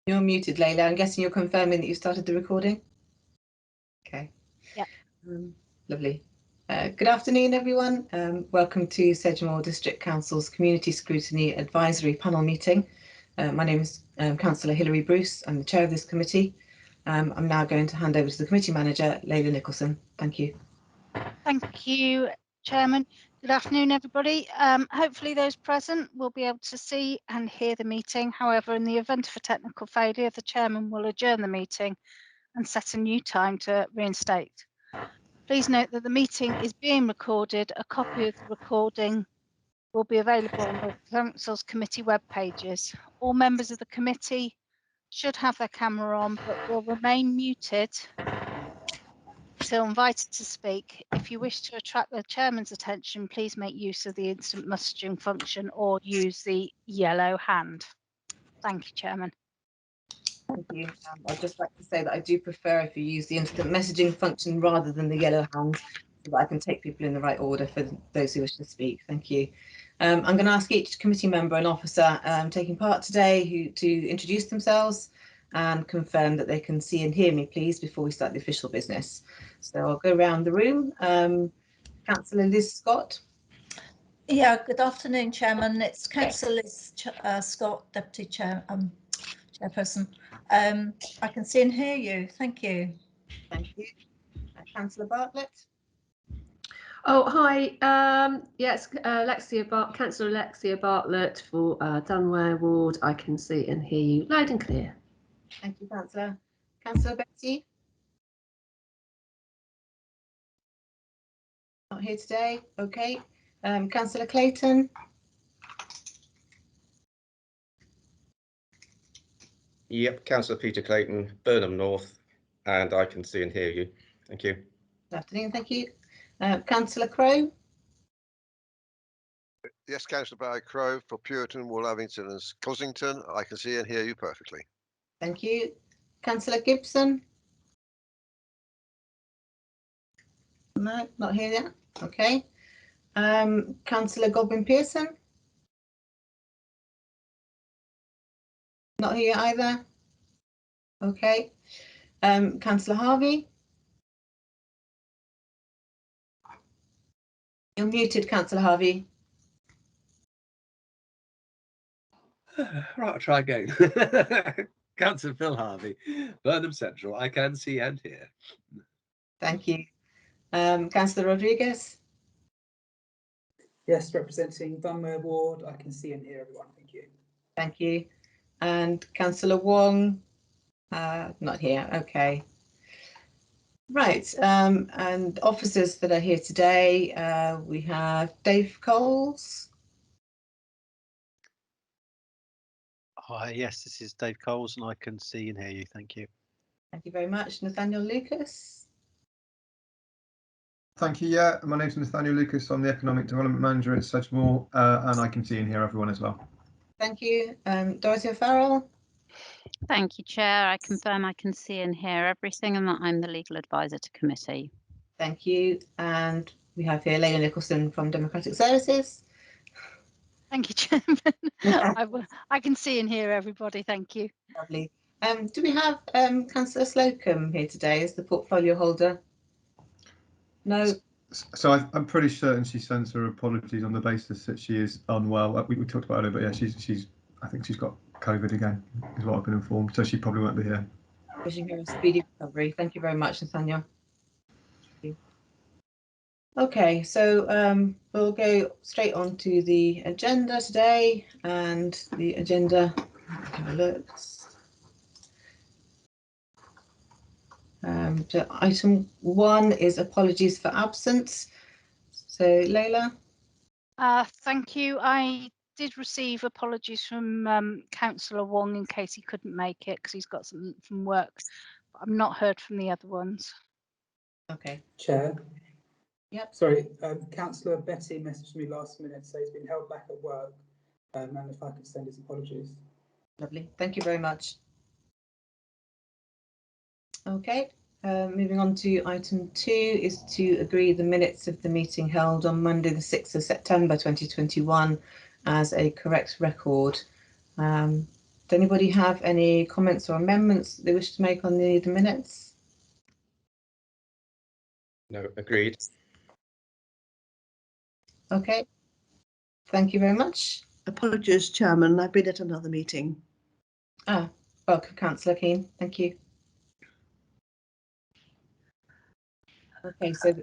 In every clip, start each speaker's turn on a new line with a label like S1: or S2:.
S1: You're muted, Layla. I'm guessing you're confirming that you started the recording? Okay.
S2: Yeah.
S1: Lovely. Good afternoon, everyone. Welcome to Sedgemoor District Council's Community Scrutiny Advisory Panel meeting. My name is Councillor Hilary Bruce. I'm the chair of this committee. I'm now going to hand over to the committee manager, Layla Nicholson. Thank you.
S2: Thank you, Chairman. Good afternoon, everybody. Hopefully those present will be able to see and hear the meeting. However, in the event of a technical failure, the Chairman will adjourn the meeting and set a new time to reinstate. Please note that the meeting is being recorded. A copy of the recording will be available on the Council's committee web pages. All members of the committee should have their camera on, but will remain muted until invited to speak. If you wish to attract the Chairman's attention, please make use of the instant messaging function or use the yellow hand. Thank you, Chairman.
S1: Thank you. I'd just like to say that I do prefer if you use the instant messaging function rather than the yellow hand, so that I can take people in the right order for those who wish to speak. Thank you. I'm going to ask each committee member and officer taking part today to introduce themselves and confirm that they can see and hear me, please, before we start the official business. So I'll go around the room. Councillor Liz Scott.
S3: Yeah, good afternoon, Chairman. It's Councillor Liz Scott, Deputy Chairperson. I can see and hear you. Thank you.
S1: Thank you. Councillor Bartlett.
S4: Oh, hi. Yes, Councillor Alexia Bartlett for Dunware Ward. I can see and hear you loud and clear.
S1: Thank you, Councillor. Councillor Betty. Not here today. Okay. Councillor Clayton.
S5: Yep, Councillor Peter Clayton, Burnham North, and I can see and hear you. Thank you.
S1: Good afternoon, thank you. Councillor Crowe.
S6: Yes, Councillor Barry Crowe for Puriton, Woollavington and Cossington. I can see and hear you perfectly.
S1: Thank you. Councillor Gibson. No, not here yet. Okay. Councillor Godwin Pearson. Not here either. Okay. Councillor Harvey. You're muted, Councillor Harvey.
S7: Right, I'll try again. Councillor Phil Harvey, Burnham Central, I can see and hear.
S1: Thank you. Councillor Rodriguez.
S8: Yes, representing Dunware Ward, I can see and hear everyone. Thank you.
S1: Thank you. And Councillor Wong. Not here. Okay. Right. And officers that are here today, we have Dave Coles.
S9: Hi, yes, this is Dave Coles and I can see and hear you. Thank you.
S1: Thank you very much. Nathaniel Lucas.
S10: Thank you. Yeah, my name's Nathaniel Lucas. I'm the Economic Development Manager at Sedgemoor, and I can see and hear everyone as well.
S1: Thank you. Dorothy O'Farrell.
S11: Thank you, Chair. I confirm I can see and hear everything and that I'm the legal advisor to committee.
S1: Thank you. And we have here Layla Nicholson from Democratic Services.
S2: Thank you, Chairman. I can see and hear everybody. Thank you.
S1: Lovely. Do we have Councillor Slocum here today as the portfolio holder? No.
S10: So I'm pretty certain she sends her apologies on the basis that she is unwell. We talked about it, but yeah, she's. I think she's got COVID again, is what I've been informed. So she probably won't be here.
S1: Wishing her a speedy recovery. Thank you very much, Nathaniel. Okay, so we'll go straight on to the agenda today, and the agenda, have a look. So item 1 is apologies for absence. So Layla.
S2: Thank you. I did receive apologies from Councillor Wong in case he couldn't make it because he's got something from work. But I've not heard from the other ones.
S1: Okay.
S8: Chair.
S1: Yep.
S8: Sorry, Councillor Betty messaged me last minute, so he's been held back at work, and if I could send his apologies.
S1: Lovely. Thank you very much. Okay. Moving on to item 2 is to agree the minutes of the meeting held on Monday the 6th of September 2021 as a correct record. Does anybody have any comments or amendments they wish to make on the minutes?
S5: No, agreed.
S1: Okay, thank you very much.
S12: Apologies, Chairman, I've been at another meeting.
S1: Ah, welcome, Councillor Keane. Thank you. Okay, so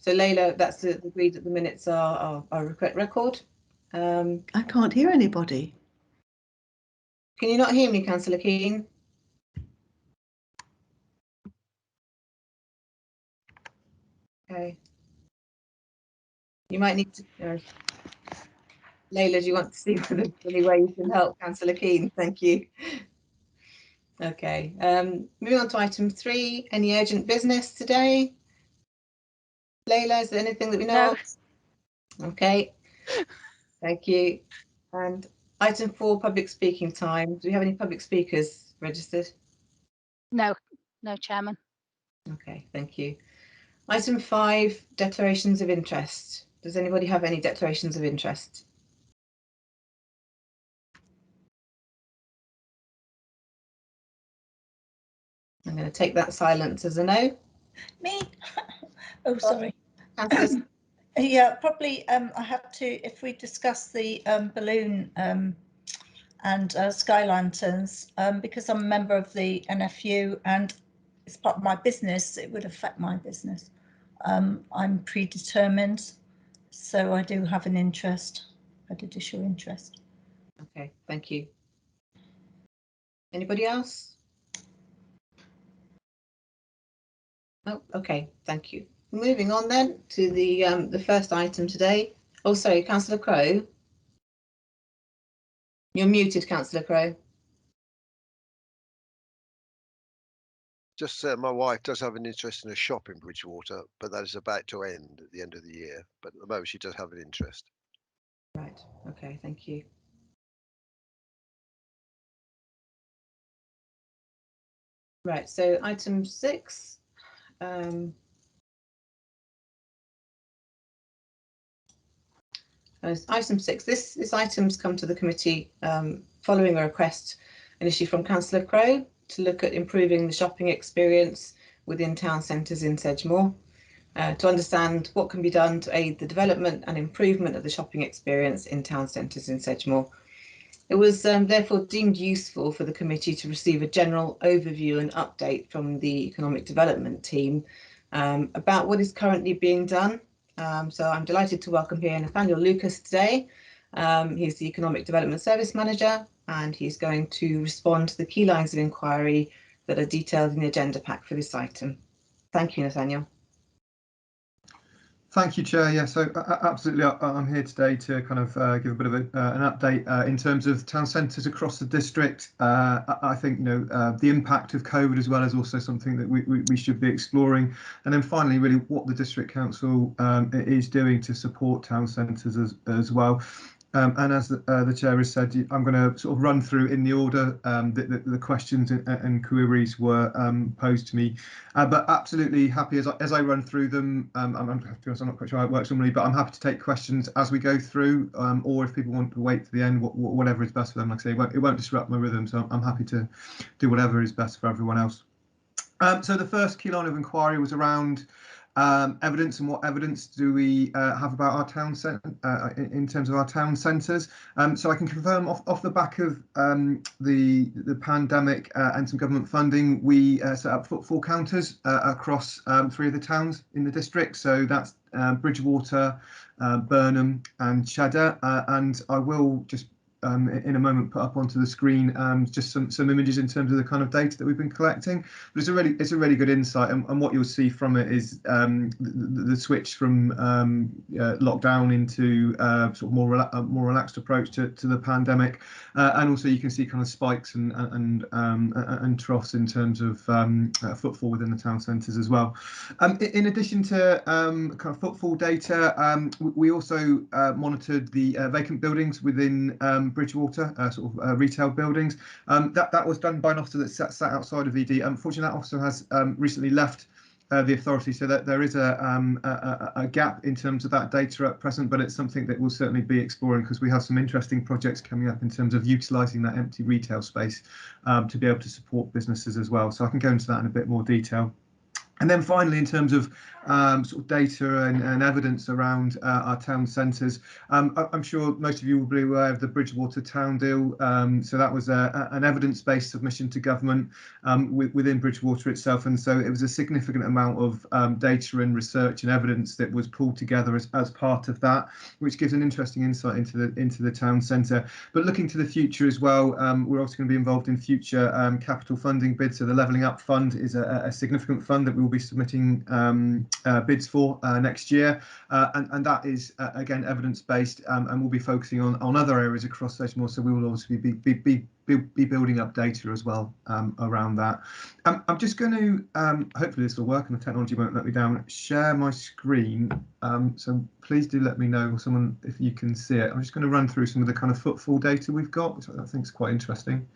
S1: Layla, that's agreed that the minutes are record.
S12: I can't hear anybody.
S1: Can you not hear me, Councillor Keane? Okay. You might need to. Layla, do you want to see if there's any way you can help Councillor Keane? Thank you. Okay. Moving on to item 3. Any urgent business today? Layla, is there anything that we know of? Okay. Thank you. And item 4, public speaking time. Do we have any public speakers registered?
S2: No, Chairman.
S1: Okay, thank you. Item 5, declarations of interest. Does anybody have any declarations of interest? I'm going to take that silence as a no.
S3: Me? Oh, sorry.
S1: Councillor.
S3: Yeah, probably I have to, if we discuss the balloon and sky lanterns, because I'm a member of the NFU and it's part of my business, it would affect my business. I'm predetermined, so I do have an interest. I did show interest.
S1: Okay, thank you. Anybody else? Oh, okay, thank you. Moving on then to the first item today. Oh, sorry, Councillor Crowe. You're muted, Councillor Crowe.
S6: Just my wife does have an interest in a shop in Bridgewater, but that is about to end at the end of the year. But at the moment, she does have an interest.
S1: Right. Okay. Thank you. Right. So item 6. Item 6. This item's come to the committee following a request initially from Councillor Crowe to look at improving the shopping experience within town centres in Sedgemoor, to understand what can be done to aid the development and improvement of the shopping experience in town centres in Sedgemoor. It was therefore deemed useful for the committee to receive a general overview and update from the economic development team about what is currently being done. So I'm delighted to welcome here Nathaniel Lucas today. He's the Economic Development Service Manager, and he's going to respond to the key lines of inquiry that are detailed in the agenda pack for this item. Thank you, Nathaniel.
S10: Thank you, Chair. Yeah, so absolutely, I'm here today to kind of give a bit of an update in terms of town centres across the district. I think, you know, the impact of COVID as well is also something that we should be exploring. And then finally, really what the District Council is doing to support town centres as well. And as the Chair has said, I'm going to sort of run through in the order the questions and queries were posed to me. But absolutely happy as I run through them. I'm not quite sure how it works normally, but I'm happy to take questions as we go through, or if people want to wait to the end, whatever is best for them. Like I say, it won't disrupt my rhythm, so I'm happy to do whatever is best for everyone else. So the first key line of inquiry was around evidence, and what evidence do we have about our town in terms of our town centres. So I can confirm off the back of the pandemic and some government funding, we set up footfall counters across 3 of the towns in the district. So that's Bridgewater, Burnham and Cheddar, and I will just in a moment put up onto the screen just some images in terms of the kind of data that we've been collecting. But it's a really good insight, and what you'll see from it is the switch from lockdown into sort of more relaxed approach to the pandemic, and also you can see kind of spikes and troughs in terms of footfall within the town centres as well. In addition to kind of footfall data, we also monitored the vacant buildings within Bridgewater, sort of retail buildings. That was done by an officer that sat outside of ED. Unfortunately, that officer has recently left the authority, so that there is a gap in terms of that data at present, but it's something that we'll certainly be exploring because we have some interesting projects coming up in terms of utilising that empty retail space to be able to support businesses as well. So I can go into that in a bit more detail. And then finally, in terms of sort of data and evidence around our town centres, I'm sure most of you will be aware of the Bridgewater Town Deal. So that was an evidence-based submission to government within Bridgewater itself, and so it was a significant amount of data and research and evidence that was pulled together as part of that, which gives an interesting insight into the town centre. But looking to the future as well, we're also going to be involved in future capital funding bids. So the Levelling Up Fund is a significant fund that we will be submitting bids for next year, and that is again evidence-based, and we'll be focusing on other areas across Sedgemoor. So we will obviously be building up data as well around that. I'm just going to hopefully this will work and the technology won't let me down. Share my screen. So please do let me know, someone, if you can see it. I'm just going to run through some of the kind of footfall data we've got, which I think is quite interesting.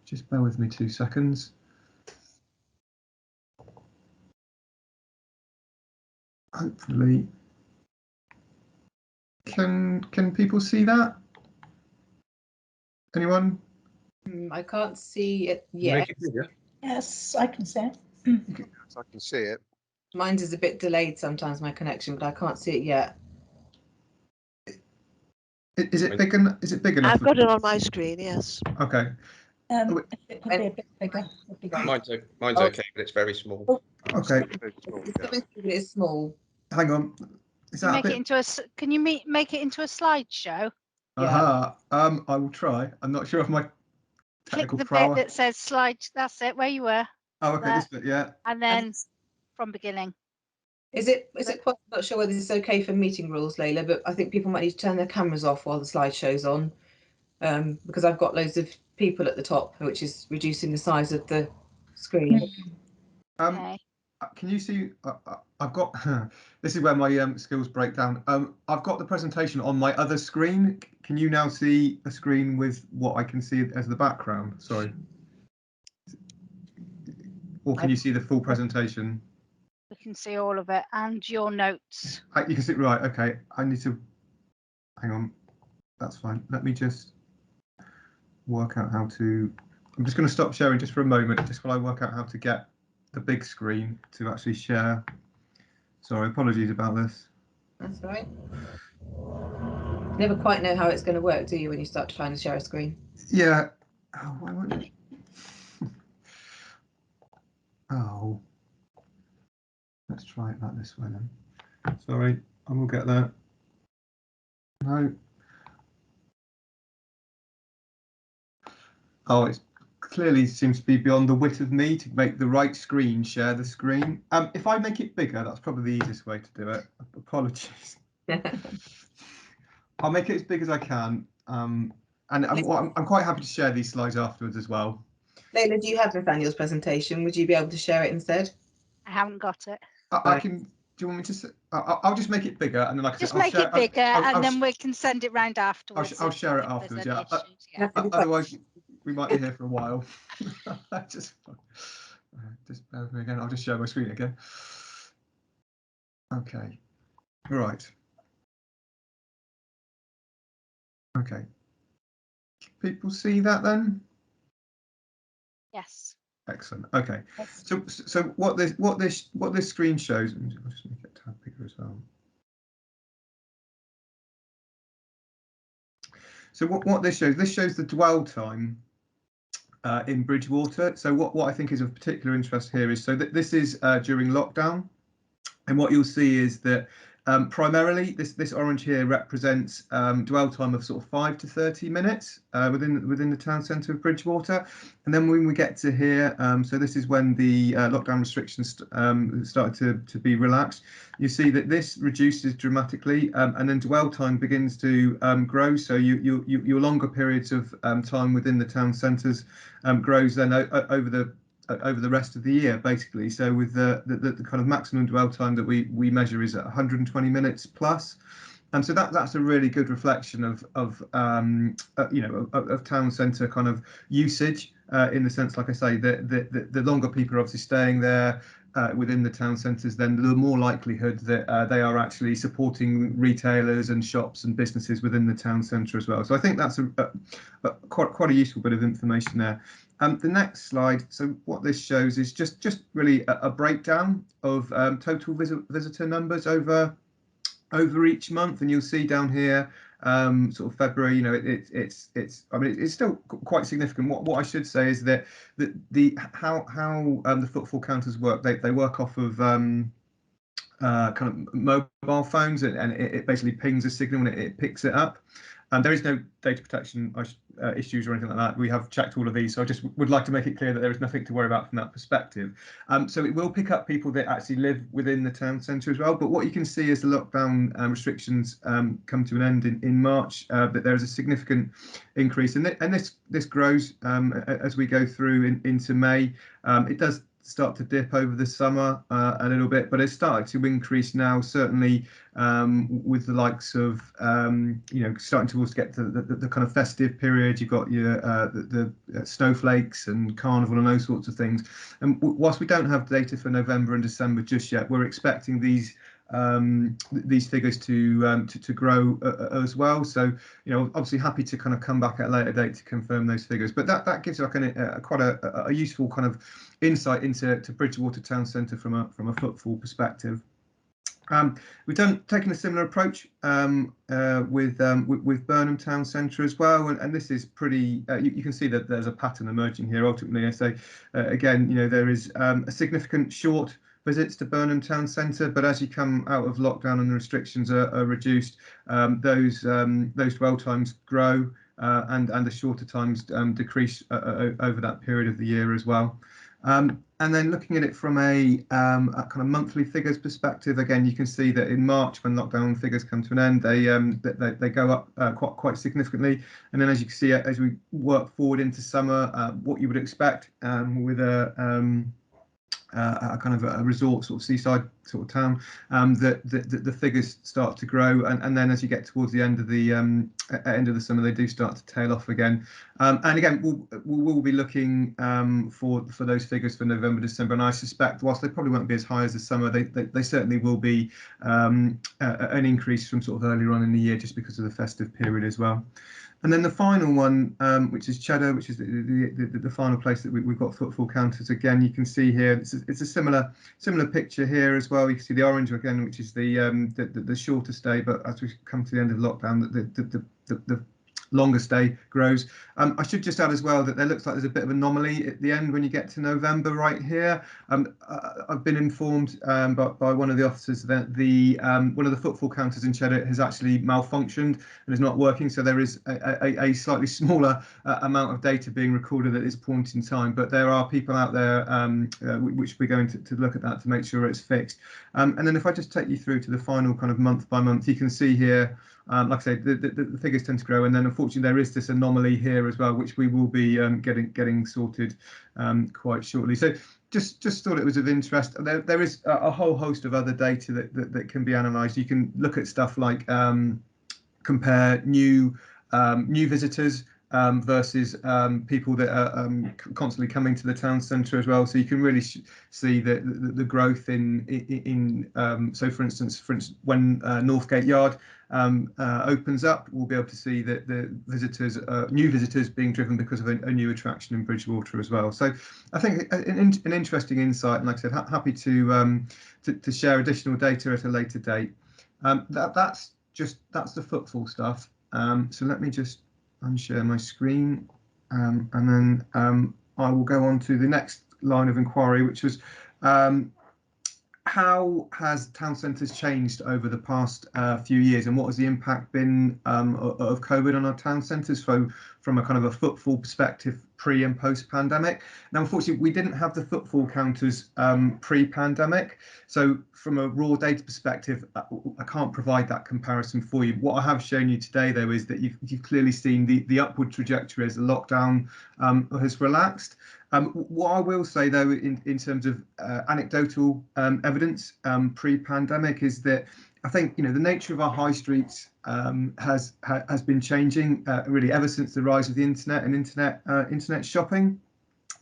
S10: Just bear with me 2 seconds. Hopefully, can people see that? Anyone?
S1: I can't see it yet.
S3: Yes, I can see it.
S6: Yes, I can see it.
S1: Mine's is a bit delayed sometimes, my connection, but I can't see it yet.
S10: Is it big enough? Is it big enough?
S12: I've got it on my screen, yes.
S10: Okay.
S3: If it could be a bit bigger, would be great.
S5: Mine's okay, but it's very small.
S10: Okay.
S1: It's small.
S10: Hang on. Is
S2: Can you
S10: that a
S2: make it
S10: bit?
S2: into a? Can you make it into a slideshow?
S10: Aha. I will try. I'm not sure of my
S2: Click
S10: technical
S2: the
S10: prowess.
S2: bit that says slide. That's it. Where you were.
S10: Oh, okay.
S2: There.
S10: This bit, yeah.
S2: And then from beginning.
S1: Is it quite, I'm not sure whether this is okay for meeting rules, Layla, but I think people might need to turn their cameras off while the slideshow's on, because I've got loads of people at the top, which is reducing the size of the screen.
S2: Okay.
S10: Can you see? I've got. This is where my skills break down. I've got the presentation on my other screen. Can you now see a screen with what I can see as the background? Sorry. Or can you see the full presentation?
S2: We can see all of it and your notes.
S10: You can see, right, okay. I need to, hang on, that's fine. Let me just work out how to, I'm just going to stop sharing just for a moment, just while I work out how to get the big screen to actually share. Sorry, apologies about this.
S1: That's all right. You never quite know how it's going to work, do you, when you start trying to share a screen?
S10: Yeah. Oh, why won't it? Oh. Let's try it like this way then. Sorry, I will get that. No. Oh, it clearly seems to be beyond the wit of me to make the right screen share the screen. If I make it bigger, that's probably the easiest way to do it. Apologies. I'll make it as big as I can. And I'm quite happy to share these slides afterwards as well.
S1: Layla, do you have Nathaniel's presentation? Would you be able to share it instead?
S2: I haven't got it.
S10: I can. Do you want me to? I'll just make it bigger, and then like I
S2: Just
S10: said,
S2: make it bigger, and then we can send it round afterwards.
S10: I'll share it afterwards. Yeah.
S2: Yeah.
S10: Otherwise, we might be here for a while. just bear with me again. I'll just share my screen again. Okay. Right. Okay. Can people see that then?
S2: Yes.
S10: Excellent. Okay. So what this screen shows, I'll just make it a tad bigger as well. So what this shows the dwell time in Bridgewater. So what I think is of particular interest here is, so that this is during lockdown, and what you'll see is that primarily this orange here represents dwell time of sort of 5 to 30 minutes within the town centre of Bridgewater. And then when we get to here, so this is when the lockdown restrictions started to be relaxed, you see that this reduces dramatically, and then dwell time begins to grow. So your longer periods of time within the town centres grows then over the rest of the year, basically. So with the kind of maximum dwell time that we measure is at 120 minutes plus, and so that's a really good reflection of town centre kind of usage, in the sense, like I say, the longer people are obviously staying there, within the town centres, then the more likelihood that they are actually supporting retailers and shops and businesses within the town centre as well. So I think that's quite a useful bit of information there. The next slide. So what this shows is just really a breakdown of total visitor numbers over each month, and you'll see down here sort of February, you know, it's I mean it's still quite significant. What I should say is that how the footfall counters work, they work off of kind of mobile phones, and it basically pings a signal and it picks it up. There is no data protection issues or anything like that. We have checked all of these, so I just would like to make it clear that there is nothing to worry about from that perspective. So it will pick up people that actually live within the town centre as well. But what you can see as the lockdown restrictions come to an end in March, that there is a significant increase, and this grows as we go through into May. It does start to dip over the summer a little bit, but it's started to increase now, certainly with the likes of you know, starting towards get to the kind of festive period. You've got your the snowflakes and carnival and those sorts of things, and whilst we don't have data for November and December just yet, we're expecting these figures to grow as well. So, you know, obviously happy to kind of come back at a later date to confirm those figures, but that gives like quite a useful kind of insight into Bridgewater Town Centre from a footfall perspective. We've taken a similar approach with Burnham Town Centre as well, and this is pretty. You can see that there's a pattern emerging here. Ultimately, I say again, you know, there is a significant short visits to Burnham Town Centre, but as you come out of lockdown and the restrictions are reduced, those dwell times grow, and the shorter times decrease over that period of the year as well. And then looking at it from a kind of monthly figures perspective, again, you can see that in March, when lockdown figures come to an end, they go up quite significantly. And then, as you can see, as we work forward into summer, what you would expect with a kind of a resort sort of seaside sort of town, that the figures start to grow, and then as you get towards the end of the summer, they do start to tail off again. And again, we'll be looking for those figures for November, December, and I suspect whilst they probably won't be as high as the summer, they certainly will be an increase from sort of earlier on in the year, just because of the festive period as well. And then the final one, which is Cheddar, which is the final place that we've got footfall counters. Again, you can see here it's a similar picture here as well. You can see the orange again, which is the shorter stay, but as we come to the end of lockdown, the longer stay grows. I should just add as well that there looks like there's a bit of anomaly at the end when you get to November right here. I've been informed by one of the officers that one of the footfall counters in Cheddar has actually malfunctioned and is not working, so there is a slightly smaller amount of data being recorded at this point in time, but there are people out there which we're going to look at that to make sure it's fixed. And then if I just take you through to the final kind of month by month, you can see here, like I say, the figures tend to grow, and then unfortunately there is this anomaly here as well, which we will be getting sorted quite shortly. So just thought it was of interest. There is a whole host of other data that can be analysed. You can look at stuff like compare new visitors versus people that are constantly coming to the town centre as well. So you can really see the growth in so for instance when Northgate Yard opens up, we'll be able to see that the visitors, new visitors being driven because of a new attraction in Bridgewater as well. So I think an interesting insight, and like I said, happy to share additional data at a later date. That's the footfall stuff. So let me just unshare my screen, and then I will go on to the next line of inquiry, which was how has town centres changed over the past few years, and what has the impact been of COVID on our town centres from a kind of a footfall perspective pre and post pandemic? Now, unfortunately, we didn't have the footfall counters pre-pandemic, so from a raw data perspective, I can't provide that comparison for you. What I have shown you today, though, is that you've clearly seen the upward trajectory as the lockdown has relaxed. What I will say, though, in terms of anecdotal evidence pre-pandemic, is that I think, you know, the nature of our high streets has been changing really ever since the rise of the internet and internet shopping.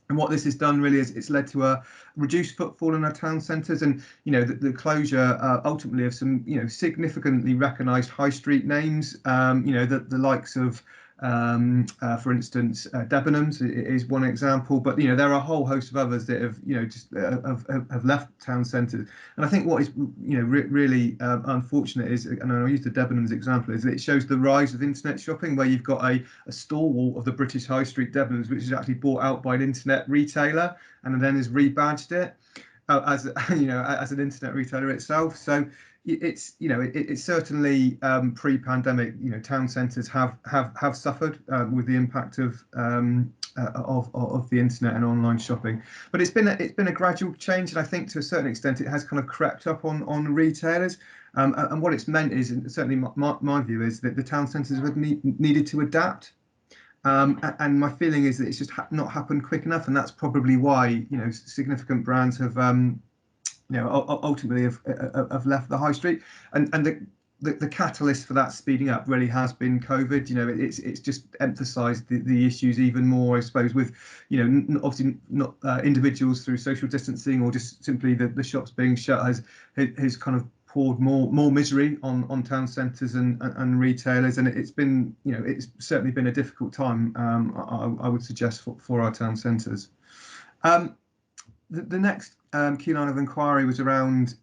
S10: And what this has done really is it's led to a reduced footfall in our town centres, and the closure ultimately of some significantly recognised high street names. The likes of for instance, Debenhams is one example, but there are a whole host of others that have just have left town centres. And I think what is really unfortunate is, and I'll use the Debenhams example, is that it shows the rise of internet shopping, where you've got a stalwart of the British high street, Debenhams, which is actually bought out by an internet retailer and then has rebadged it as as an internet retailer itself. So it's it's certainly pre-pandemic. Town centres have suffered with the impact of the internet and online shopping, but it's been a gradual change, and I think to a certain extent it has kind of crept up on retailers. And what it's meant is, and certainly my view is, that the town centres have needed to adapt. And my feeling is that it's just not happened quick enough, and that's probably why significant brands have ultimately have left the high street. And the catalyst for that speeding up really has been COVID. It's just emphasised the issues even more, I suppose, with obviously not individuals through social distancing, or just simply the shops being shut has kind of poured more misery on town centres and retailers, and it's been it's certainly been a difficult time, I would suggest, for our town centres. The next key line of inquiry was around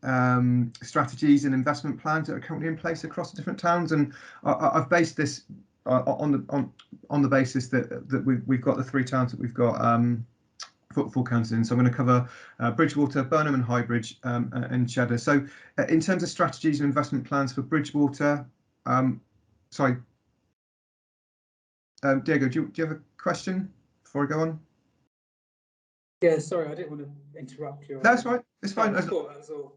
S10: strategies and investment plans that are currently in place across the different towns, and I've based this on the basis that we've got the three towns that we've got footfall counters in. So I'm going to cover Bridgewater, Burnham and Highbridge, and Cheddar. So in terms of strategies and investment plans for Bridgewater, sorry, Diego, do you have a question before I go on?
S8: Yeah, sorry, I didn't want to interrupt you.
S10: That's right, it's fine.
S8: That was all.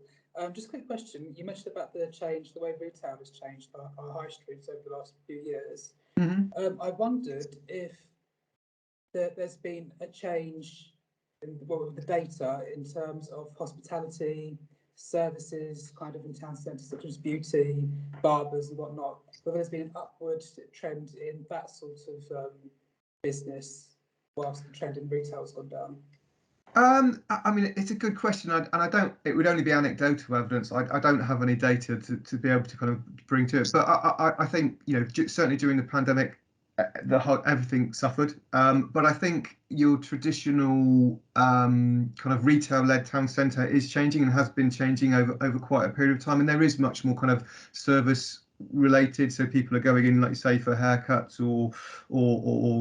S8: Just a quick question. You mentioned about the way retail has changed our high streets over the last few years. Mm-hmm. I wondered if there's been a change with the data in terms of hospitality, services, kind of in town centres such as beauty, barbers and whatnot, whether there's been an upward trend in that sort of business whilst the trend in retail has gone down.
S10: I mean, it's a good question, and I don't. It would only be anecdotal evidence. I don't have any data to be able to kind of bring to it. But I think certainly during the pandemic, everything suffered. But I think your traditional kind of retail-led town centre is changing and has been changing over quite a period of time, and there is much more kind of service related, so people are going in, like you say, for haircuts or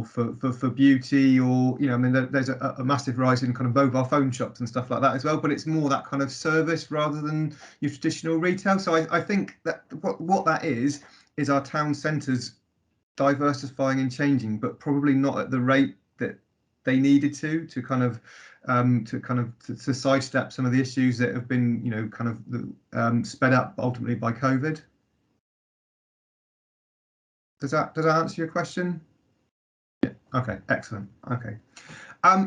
S10: for beauty, or I mean there's a massive rise in kind of mobile phone shops and stuff like that as well, but it's more that kind of service rather than your traditional retail. So I think that what that is our town centres diversifying and changing, but probably not at the rate that they needed to sidestep some of the issues that have been kind of sped up ultimately by COVID. Does that answer your question? Yeah. Okay. Excellent. Okay.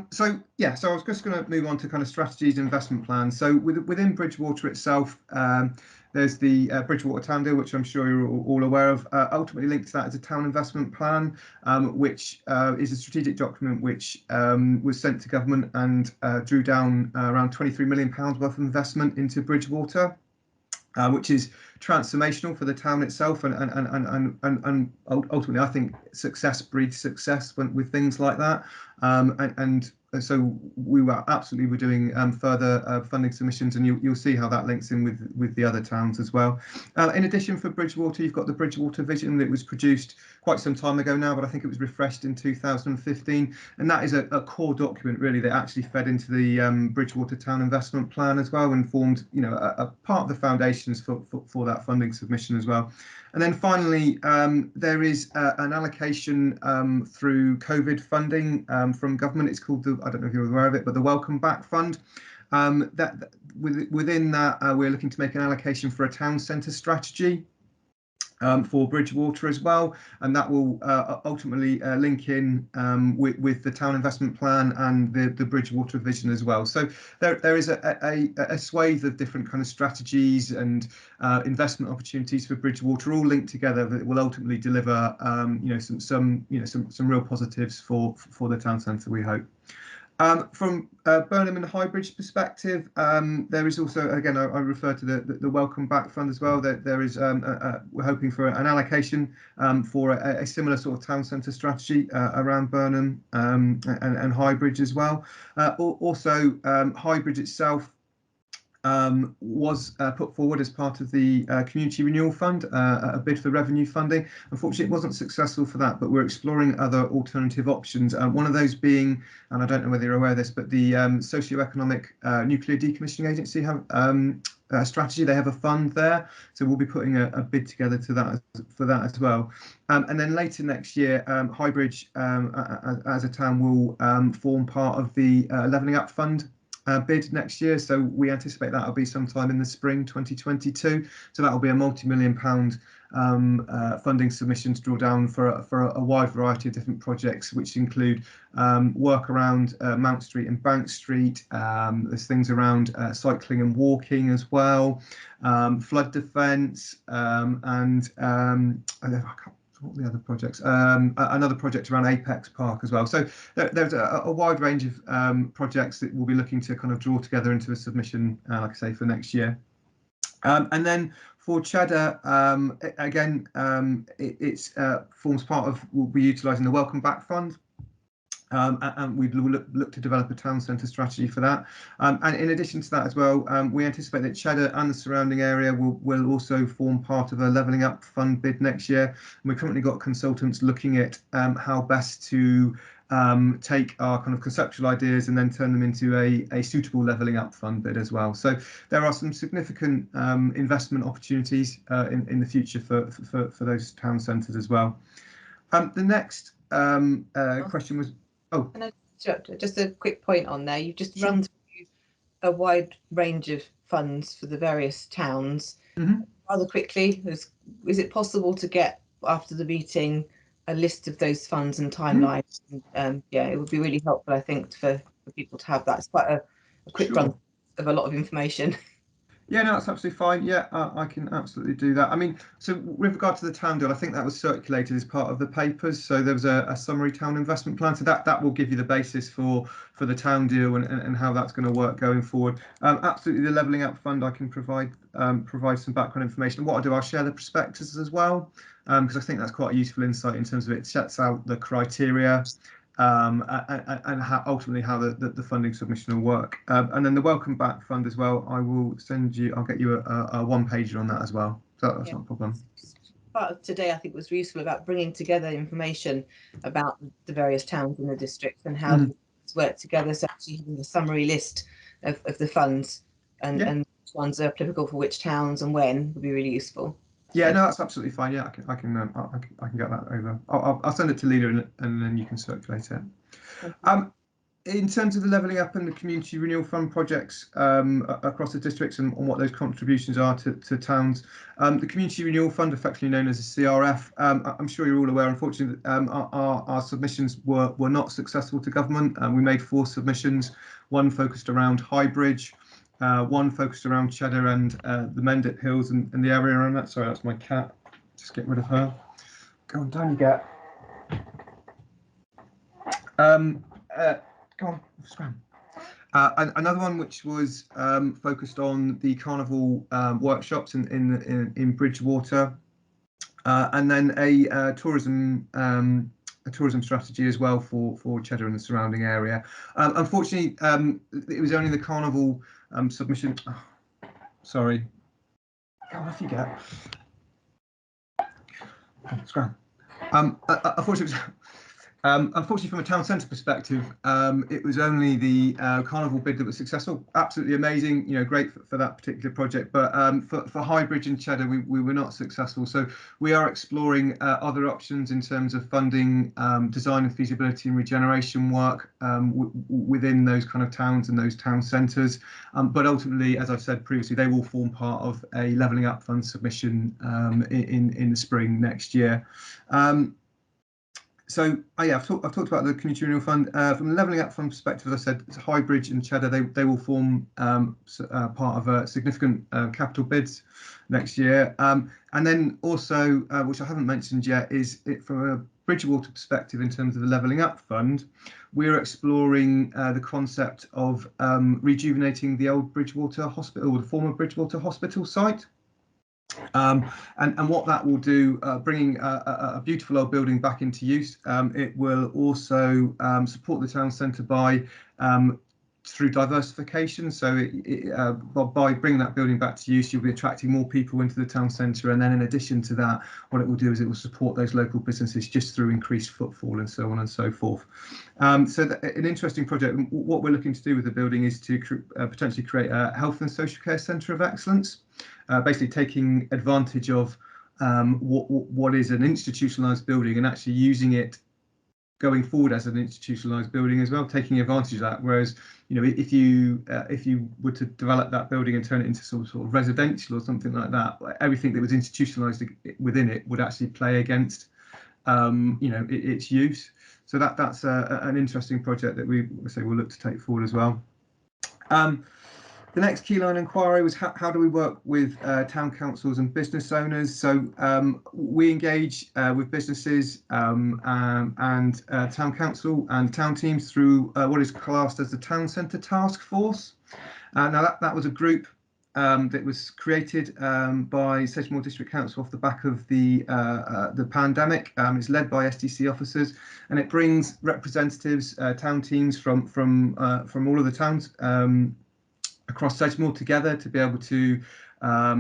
S10: So I was just going to move on to kind of strategies and investment plans. So within Bridgewater itself, there's the Bridgewater Town Deal, which I'm sure you're all aware of. Ultimately linked to that is a town investment plan, which is a strategic document which was sent to government and drew down around £23 million worth of investment into Bridgewater. Which is transformational for the town itself, and ultimately I think success breeds success with things like that, and so we were doing further funding submissions, and you'll see how that links in with the other towns as well. In addition, for Bridgewater, you've got the Bridgewater Vision that was produced quite some time ago now, but I think it was refreshed in 2015, and that is a core document really that actually fed into the Bridgewater Town Investment Plan as well, and formed a part of the foundations for that funding submission as well. And then finally, there is an allocation through COVID funding from government. It's called I don't know if you're aware of it, but the Welcome Back Fund. Within that, we're looking to make an allocation for a town centre strategy for Bridgewater as well, and that will ultimately link in with the town investment plan and the Bridgewater Vision as well. So there is a swathe of different kind of strategies and investment opportunities for Bridgewater, all linked together, that will ultimately deliver some real positives for the town centre, we hope. From Burnham and Highbridge perspective, there is also, again, I refer to the Welcome Back Fund as well. There is, we're hoping for an allocation for a similar sort of town centre strategy around Burnham and Highbridge as well. Also, Highbridge itself was put forward as part of the Community Renewal Fund, a bid for revenue funding. Unfortunately, it wasn't successful for that, but we're exploring other alternative options. One of those being, and I don't know whether you're aware of this, but the Socioeconomic Nuclear Decommissioning Agency have a strategy. They have a fund there, so we'll be putting a bid together for that as well. And then later next year, Highbridge as a town will form part of the Levelling Up Fund bid next year, so we anticipate that will be sometime in the spring 2022. So that will be a multi-million-pound funding submission to draw down for a wide variety of different projects, which include work around Mount Street and Bank Street. There's things around cycling and walking as well, flood defence, and what are the other projects? Another project around Apex Park as well. So there's a wide range of projects that we'll be looking to kind of draw together into a submission, like I say, for next year. And then for Cheddar, again, it forms part of, we'll be utilising the Welcome Back Fund. And we'd look to develop a town centre strategy for that. And in addition to that as well, we anticipate that Cheddar and the surrounding area will also form part of a Levelling Up Fund bid next year. And we've currently got consultants looking at how best to take our kind of conceptual ideas and then turn them into a suitable Levelling Up Fund bid as well. So there are some significant investment opportunities in the future for those town centres as well. The next question was,
S1: just a quick point on there. You've just run through a wide range of funds for the various towns. Rather quickly, is it possible to get, after the meeting, a list of those funds and timelines? Yeah, it would be really helpful, I think, for people to have that. It's quite a quick run of a lot of information.
S10: Yeah, no, that's absolutely fine. Yeah, I can absolutely do that. I mean, so with regard to the town deal, I think that was circulated as part of the papers. So there was a summary town investment plan. So that will give you the basis for the town deal and how that's going to work going forward. Absolutely, the Levelling Up Fund, I can provide some background information. What I'll do, I'll share the prospectus as well, because I think that's quite a useful insight in terms of it sets out the criteria. And ultimately how the funding submission will work. And then the Welcome Back Fund as well, I'll get you a one-pager on that as well. So that's not a problem.
S1: Part of today, I think, was useful about bringing together information about the various towns in the district and how it's worked together. So actually having a summary list of the funds and which ones are applicable for which towns and when would be really useful.
S10: Yeah, no, that's absolutely fine. Yeah, I can get that over. I'll send it to Leela and then you can circulate it. In terms of the Levelling Up and the Community Renewal Fund projects across the districts and what those contributions are to towns, the Community Renewal Fund, effectively known as a CRF, I'm sure you're all aware, unfortunately, our submissions were not successful to government. We made 4 submissions, one focused around Highbridge, one focused around Cheddar and the Mendip Hills and the area around that. Sorry, that's my cat. Just get rid of her. Go on, down you get. Go on, scram. Another one which was focused on the carnival workshops in Bridgewater, and then a tourism strategy as well for Cheddar and the surrounding area. Unfortunately, it was only the carnival submission. Oh, sorry. Go off you get. Scram. Unfortunately, from a town centre perspective, it was only the carnival bid that was successful. Absolutely amazing, great for that particular project. But for Highbridge and Cheddar, we were not successful. So we are exploring other options in terms of funding, design and feasibility and regeneration work within those kind of towns and those town centres. But ultimately, as I've said previously, they will form part of a Levelling Up Fund submission in the spring next year. So yeah, I've talked about the community renewal fund from the levelling up fund perspective. As I said, it's Highbridge and Cheddar. They will form part of a significant capital bids next year. And then also, which I haven't mentioned yet, is from a Bridgewater perspective in terms of the levelling up fund, we're exploring the concept of rejuvenating the old Bridgewater Hospital, or the former Bridgewater Hospital site. And what that will do, bringing a beautiful old building back into use, it will also support the town centre by through diversification. So by bringing that building back to use, you'll be attracting more people into the town centre, and then in addition to that, what it will do is it will support those local businesses just through increased footfall and so on and so forth. So an interesting project. What we're looking to do with the building is to potentially create a health and social care centre of excellence, basically taking advantage of what is an institutionalised building and actually using it going forward as an institutionalised building as well, taking advantage of that. Whereas, you know, if you were to develop that building and turn it into sort of residential or something like that, everything that was institutionalised within it would actually play against, you know, its use. So that's an interesting project that we'll look to take forward as well. The next key line inquiry was how do we work with town councils and business owners? So we engage with businesses and town council and town teams through what is classed as the Town Centre Task Force. Now that was a group that was created by Sedgemoor District Council off the back of the pandemic. It's led by SDC officers, and it brings representatives, town teams from all of the towns across Sedgemoor together to be able to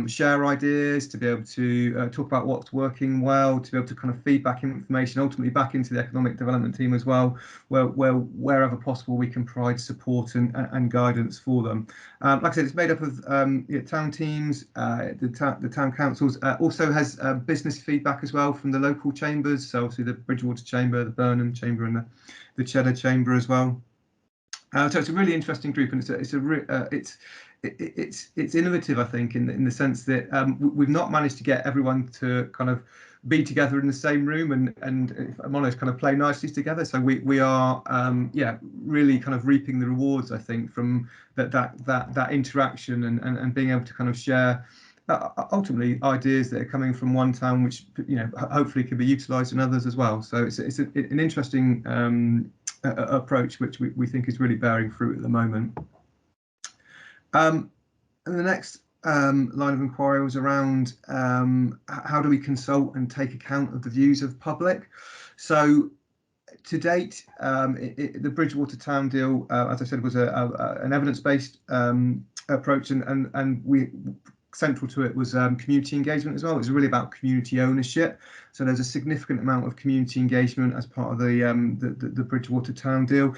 S10: share ideas, to be able to talk about what's working well, to be able to kind of feedback information ultimately back into the economic development team as well, wherever possible we can provide support and guidance for them. Like I said, it's made up of town teams, the town councils, also has business feedback as well from the local chambers, so obviously the Bridgewater Chamber, the Burnham Chamber and the Cheddar Chamber as well. So it's a really interesting group, and it's innovative, I think, in the sense that we've not managed to get everyone to kind of be together in the same room and if I'm honest, kind of play nicely together. So we are really kind of reaping the rewards, I think, from that interaction and being able to kind of share ultimately ideas that are coming from one town, which, you know, hopefully can be utilised in others as well. So it's an interesting approach which we think is really bearing fruit at the moment. And the next line of inquiry was around how do we consult and take account of the views of public. So to date, the Bridgewater Town deal, as I said, was an evidence-based approach, and central to it was community engagement as well. It was really about community ownership. So there's a significant amount of community engagement as part of the Bridgewater Town deal.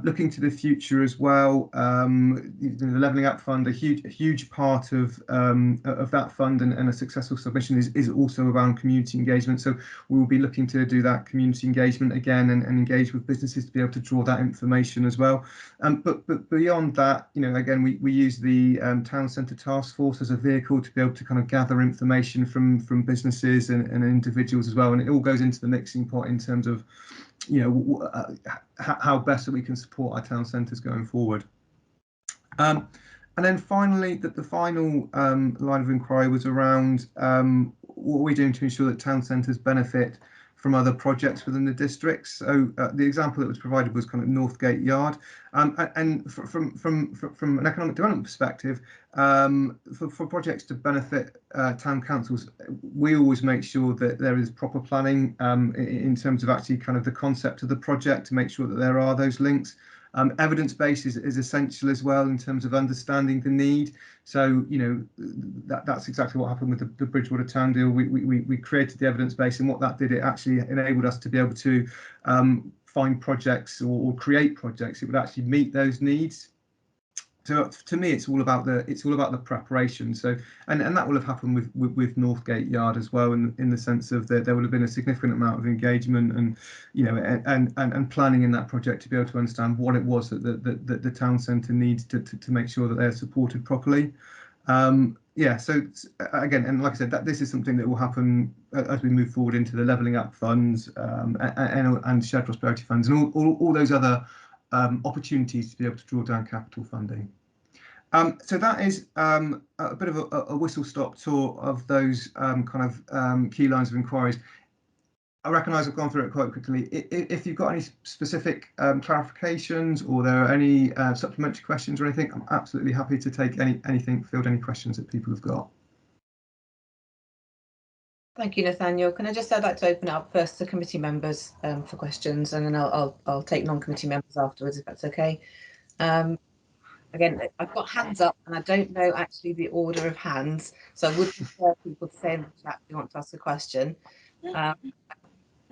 S10: Looking to the future as well, the Levelling Up Fund, a huge part of that fund and a successful submission is also around community engagement. So we will be looking to do that community engagement again and engage with businesses to be able to draw that information as well. But beyond that, you know, again, we use the Town Centre Task Force as a vehicle to be able to kind of gather information from businesses and individuals as well, and it all goes into the mixing pot in terms of, you know, how best that we can support our town centres going forward. And then finally, the final line of inquiry was around what are we doing to ensure that town centres benefit from other projects within the districts. So the example that was provided was kind of Northgate Yard, and from an economic development perspective, for projects to benefit town councils, we always make sure that there is proper planning in terms of actually kind of the concept of the project to make sure that there are those links. Evidence base is essential as well in terms of understanding the need. So, you know, that's exactly what happened with the Bridgewater Town deal. We created the evidence base, and what that did, it actually enabled us to be able to find projects or create projects that would actually meet those needs. So to me, it's all about the preparation. So and that will have happened with Northgate Yard as well, in the sense of that there would have been a significant amount of engagement and, you know, and planning in that project to be able to understand what it was that the town centre needs to make sure that they're supported properly. You yeah, so again, and like I said, that this is something that will happen as we move forward into the levelling up funds and shared prosperity funds and all those other opportunities to be able to draw down capital funding. So that is a bit of a whistle-stop tour of those key lines of inquiries. I recognise I've gone through it quite quickly. If you've got any specific clarifications or there are any supplementary questions or anything, I'm absolutely happy to take field any questions that people have got.
S1: Thank you, Nathaniel. Can I just I'd like to open it up first to committee members for questions, and then I'll take non-committee members afterwards, if that's okay. Again, I've got hands up and I don't know actually the order of hands, so I would prefer people to say in the chat if you want to ask a question.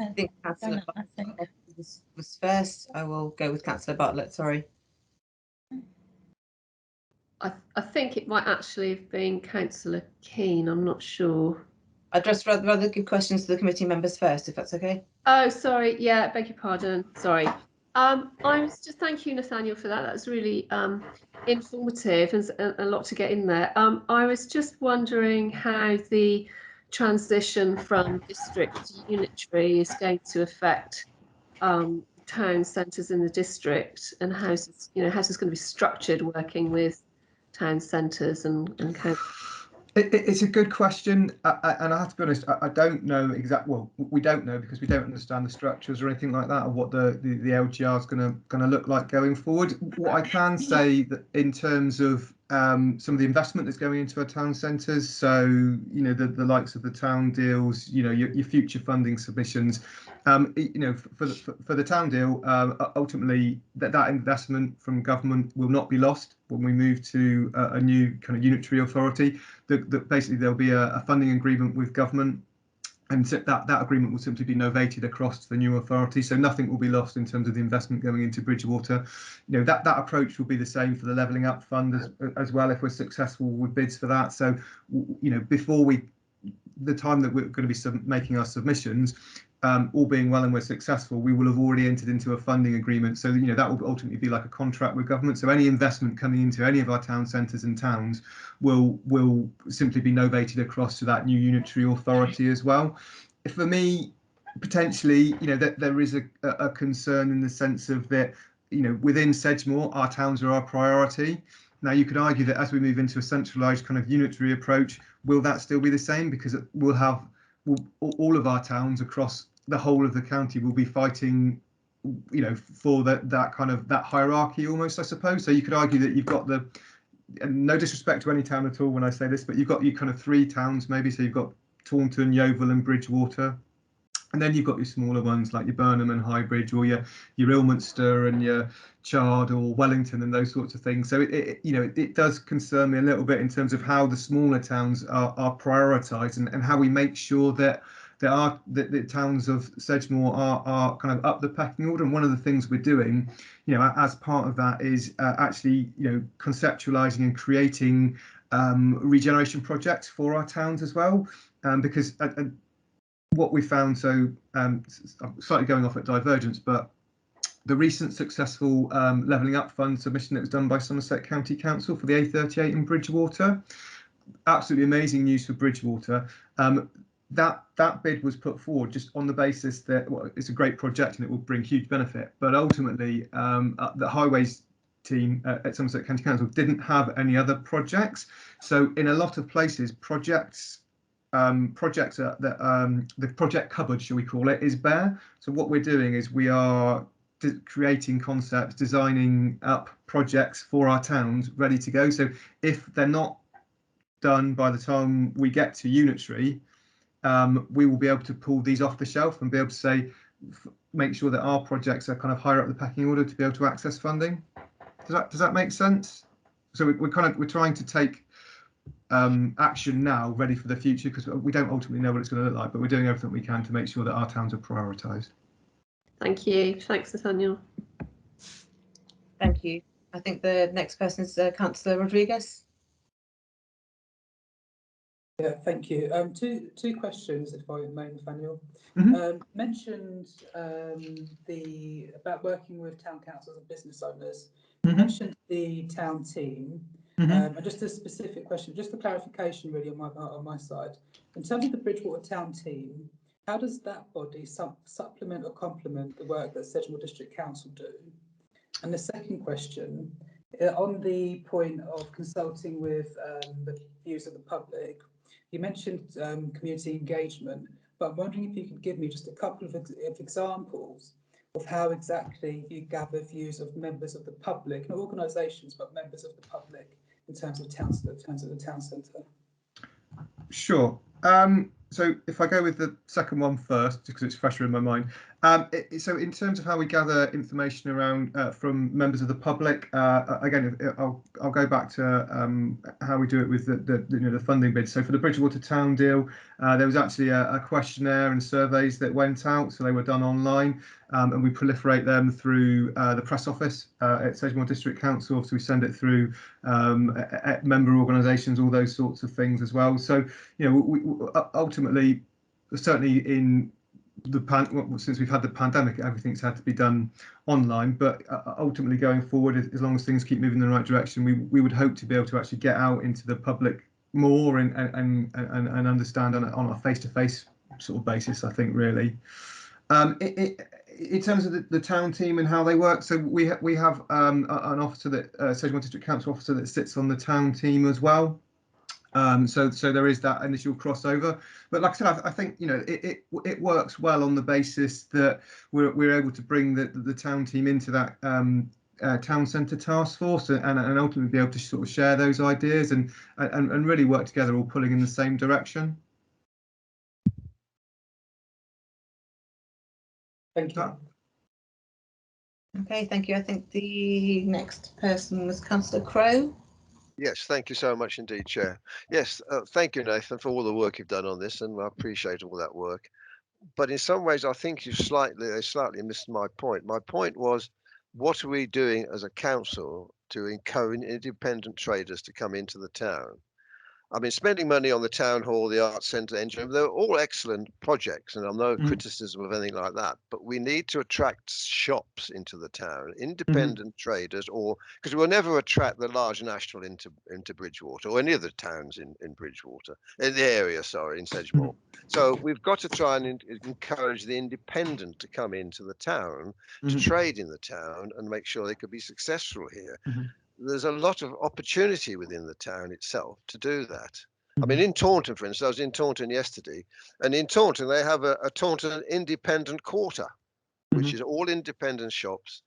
S1: I think Councillor Bartlett was first. I will go with Councillor Bartlett, sorry.
S4: I think it might actually have been Councillor Keane, I'm not sure.
S1: I'd just rather give questions to the committee members first, if that's okay.
S4: Oh, sorry, yeah, beg your pardon, sorry. I was just thank you, Nathaniel, for that. That's really informative and a lot to get in there. I was just wondering how the transition from district to unitary is going to affect town centres in the district, and how's this going to be structured working with town centres and
S10: It's a good question, and I have to be honest, I don't know exactly. Well, we don't know because we don't understand the structures or anything like that, or what the LGR is going to look like going forward. What I can say that in terms of some of the investment that's going into our town centres, so the likes of the town deals, your future funding submissions, for the town deal, ultimately that investment from government will not be lost when we move to a new kind of unitary authority. That basically there'll be a funding agreement with government, and that agreement will simply be novated across to the new authority. So nothing will be lost in terms of the investment going into Bridgewater. That approach will be the same for the levelling up fund as well if we're successful with bids for that. So before the time that we're going to be making our submissions, all being well and we're successful, we will have already entered into a funding agreement. So that will ultimately be like a contract with government. So any investment coming into any of our town centres and towns will simply be novated across to that new unitary authority as well. For me, potentially, that there is a concern in the sense of that, within Sedgemoor, our towns are our priority. Now, you could argue that as we move into a centralised kind of unitary approach, will that still be the same? Because we'll have all of our towns across the whole of the county will be fighting, for that hierarchy almost, I suppose. So you could argue that you've got and no disrespect to any town at all when I say this, but you've got your kind of three towns maybe. So you've got Taunton, Yeovil and Bridgewater. And then you've got your smaller ones like your Burnham and Highbridge, or your Ilminster and your Chard or Wellington and those sorts of things. So it does concern me a little bit in terms of how the smaller towns are prioritised and how we make sure that the towns of Sedgemoor are kind of up the pecking order. And one of the things we're doing, as part of that is actually conceptualising and creating regeneration projects for our towns as well, because what we found, so slightly going off at divergence, but the recent successful levelling up fund submission that was done by Somerset County Council for the A38 in Bridgewater, absolutely amazing news for Bridgewater. That bid was put forward just on the basis that it's a great project and it will bring huge benefit, but ultimately the highways team at Somerset County Council didn't have any other projects. So in a lot of places, projects the project cupboard, shall we call it, is bare. So what we're doing is we are creating concepts, designing up projects for our towns ready to go. So if they're not done by the time we get to unitary, we will be able to pull these off the shelf and be able to say, make sure that our projects are kind of higher up the pecking order to be able to access funding. Does that make sense? So we're trying to take action now, ready for the future, because we don't ultimately know what it's going to look like, but we're doing everything we can to make sure that our towns are prioritised.
S4: Thank you. Thanks, Nathaniel.
S1: Thank you. I think the next person is Councillor Rodriguez.
S8: Yeah, thank you. Two questions, if I may, Nathaniel. Mentioned about working with town councils and business owners. You mentioned the town team. And just a specific question, just a clarification really on my side. In terms of the Bridgewater Town team, how does that body supplement or complement the work that Sedgemoor District Council do? And the second question, on the point of consulting with the views of the public, you mentioned community engagement, but I'm wondering if you could give me just a couple of examples of how exactly you gather views of members of the public, not organisations, but members of the public in terms of the town centre.
S10: Sure. So if I go with the second one first, because it's fresher in my mind. So in terms of how we gather information around from members of the public, again, I'll go back to how we do it with the funding bid. So for the Bridgewater Town deal, there was actually a questionnaire and surveys that went out, so they were done online, and we proliferate them through the press office at Sedgemoor District Council. So we send it through member organisations, all those sorts of things as well. So we ultimately, certainly in since we've had the pandemic, everything's had to be done online, but ultimately going forward, as long as things keep moving in the right direction, we would hope to be able to actually get out into the public more and understand on a face-to-face sort of basis, I think, really. In terms of the town team and how they work, so we have an officer, that Sedgemoor District Council officer, that sits on the town team as well. So there is that initial crossover, but like I said, I think it works well on the basis that we're able to bring the town team into that town centre task force and ultimately be able to sort of share those ideas and really work together, all pulling in the same direction.
S8: Thank you.
S1: Okay, thank you. I think the next person was Councillor Crowe.
S6: Yes, thank you so much indeed, Chair. Yes, thank you, Nathan, for all the work you've done on this, and I appreciate all that work. But in some ways, I think you slightly missed my point. My point was, what are we doing as a council to encourage independent traders to come into the town? I mean, spending money on the town hall, the arts centre, engine, they're all excellent projects, and I'm no criticism of anything like that. But we need to attract shops into the town, independent traders, or because we'll never attract the large national into Bridgewater or any of the towns in Bridgewater, in the area, sorry, in Sedgemoor. So we've got to try and encourage the independent to come into the town, to trade in the town, and make sure they could be successful here. There's a lot of opportunity within the town itself to do that. I mean, in Taunton, for instance, I was in Taunton yesterday, and in Taunton they have a Taunton independent quarter, which is all independent shops.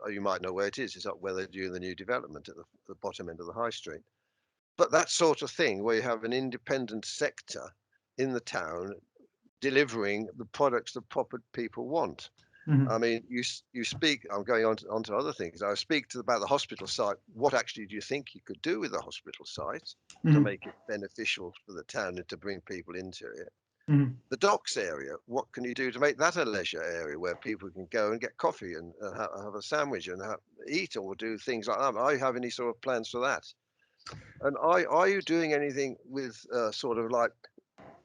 S6: You might know where it is. It's up where they're doing the new development at the bottom end of the high street. But that sort of thing, where you have an independent sector in the town delivering the products the proper people want. I mean, you speak, I'm going on to other things. I speak about the hospital site. What actually do you think you could do with the hospital site to make it beneficial for the town and to bring people into it? The docks area, what can you do to make that a leisure area where people can go and get coffee and have a sandwich and eat or do things like that? Are you have any sort of plans for that? And are you doing anything with sort of like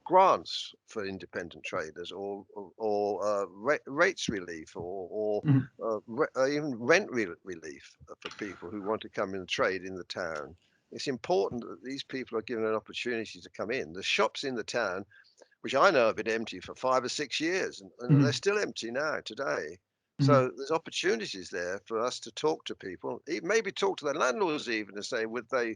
S6: grants for independent traders or rates relief or even rent relief for people who want to come and trade in the town? It's important that these people are given an opportunity to come in. The shops in the town, which I know have been empty for 5 or 6 years, and they're still empty now today. So there's opportunities there for us to talk to people, maybe talk to the landlords even, and say, would they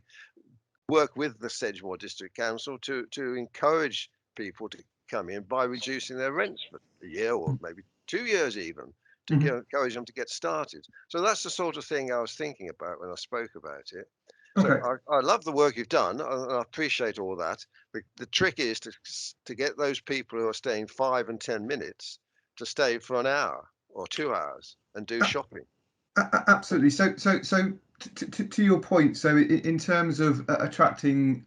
S6: work with the Sedgemoor District Council to encourage people to come in by reducing their rents for a year or maybe 2 years even, to encourage them to get started. So that's the sort of thing I was thinking about when I spoke about it. So I love the work you've done, and I appreciate all that. The trick is to get those people who are staying 5 and 10 minutes to stay for an hour or 2 hours and do shopping.
S10: Absolutely. So to your point, so in terms of attracting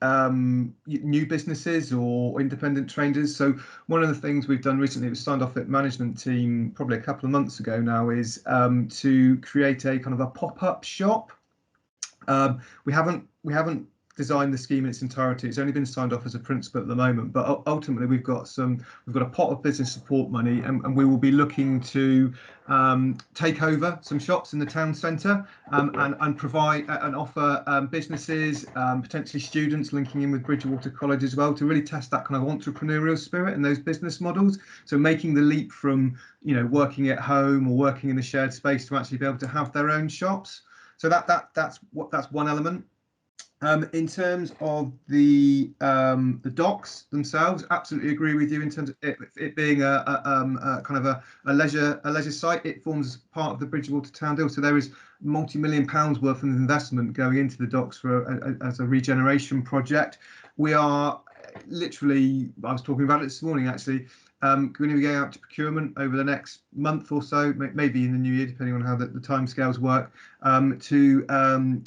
S10: new businesses or independent traders, so one of the things we've done recently, it was signed off at management team probably a couple of months ago now, is to create a kind of a pop-up shop. We haven't design the scheme in its entirety. It's only been signed off as a principle at the moment, but ultimately we've got a pot of business support money, and we will be looking to take over some shops in the town centre, and provide and offer businesses, potentially students, linking in with Bridgewater College as well, to really test that kind of entrepreneurial spirit and those business models. So making the leap from, you know, working at home or working in a shared space to actually be able to have their own shops. So that's one element. In terms of the docks themselves, absolutely agree with you in terms of it being a kind of a leisure site. It forms part of the Bridgewater Town Deal, so there is multi-million pounds worth of investment going into the docks for as a regeneration project. We are literally, I was talking about it this morning actually, going to be going out to procurement over the next month or so, maybe in the new year, depending on how the timescales work, to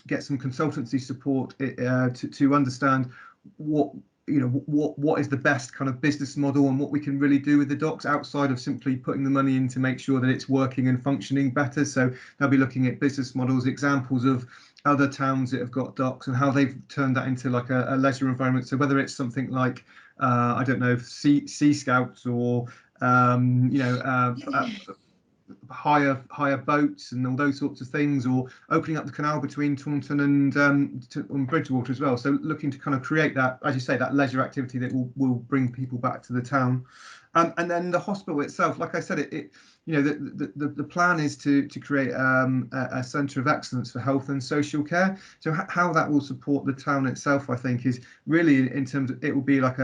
S10: get some consultancy support to understand what is the best kind of business model and what we can really do with the docks outside of simply putting the money in to make sure that it's working and functioning better. So they'll be looking at business models, examples of other towns that have got docks and how they've turned that into like a leisure environment. So whether it's something like I don't know, sea scouts, or hire boats and all those sorts of things, or opening up the canal between Taunton and Bridgewater as well. So looking to kind of create that, as you say, that leisure activity that will bring people back to the town. And then the hospital itself, like I said, the plan is to create a centre of excellence for health and social care. So how that will support the town itself, I think, is really in terms of, it will be like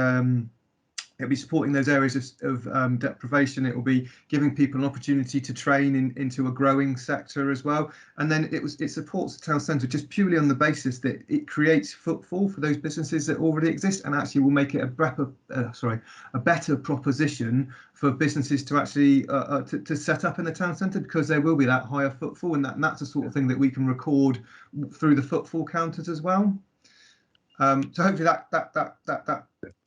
S10: it'll be supporting those areas of deprivation. It will be giving people an opportunity to train into a growing sector as well. And then it supports the town centre just purely on the basis that it creates footfall for those businesses that already exist, and actually will make it a better proposition for businesses to actually to set up in the town centre, because there will be that higher footfall, and that's the sort of thing that we can record through the footfall counters as well. So hopefully that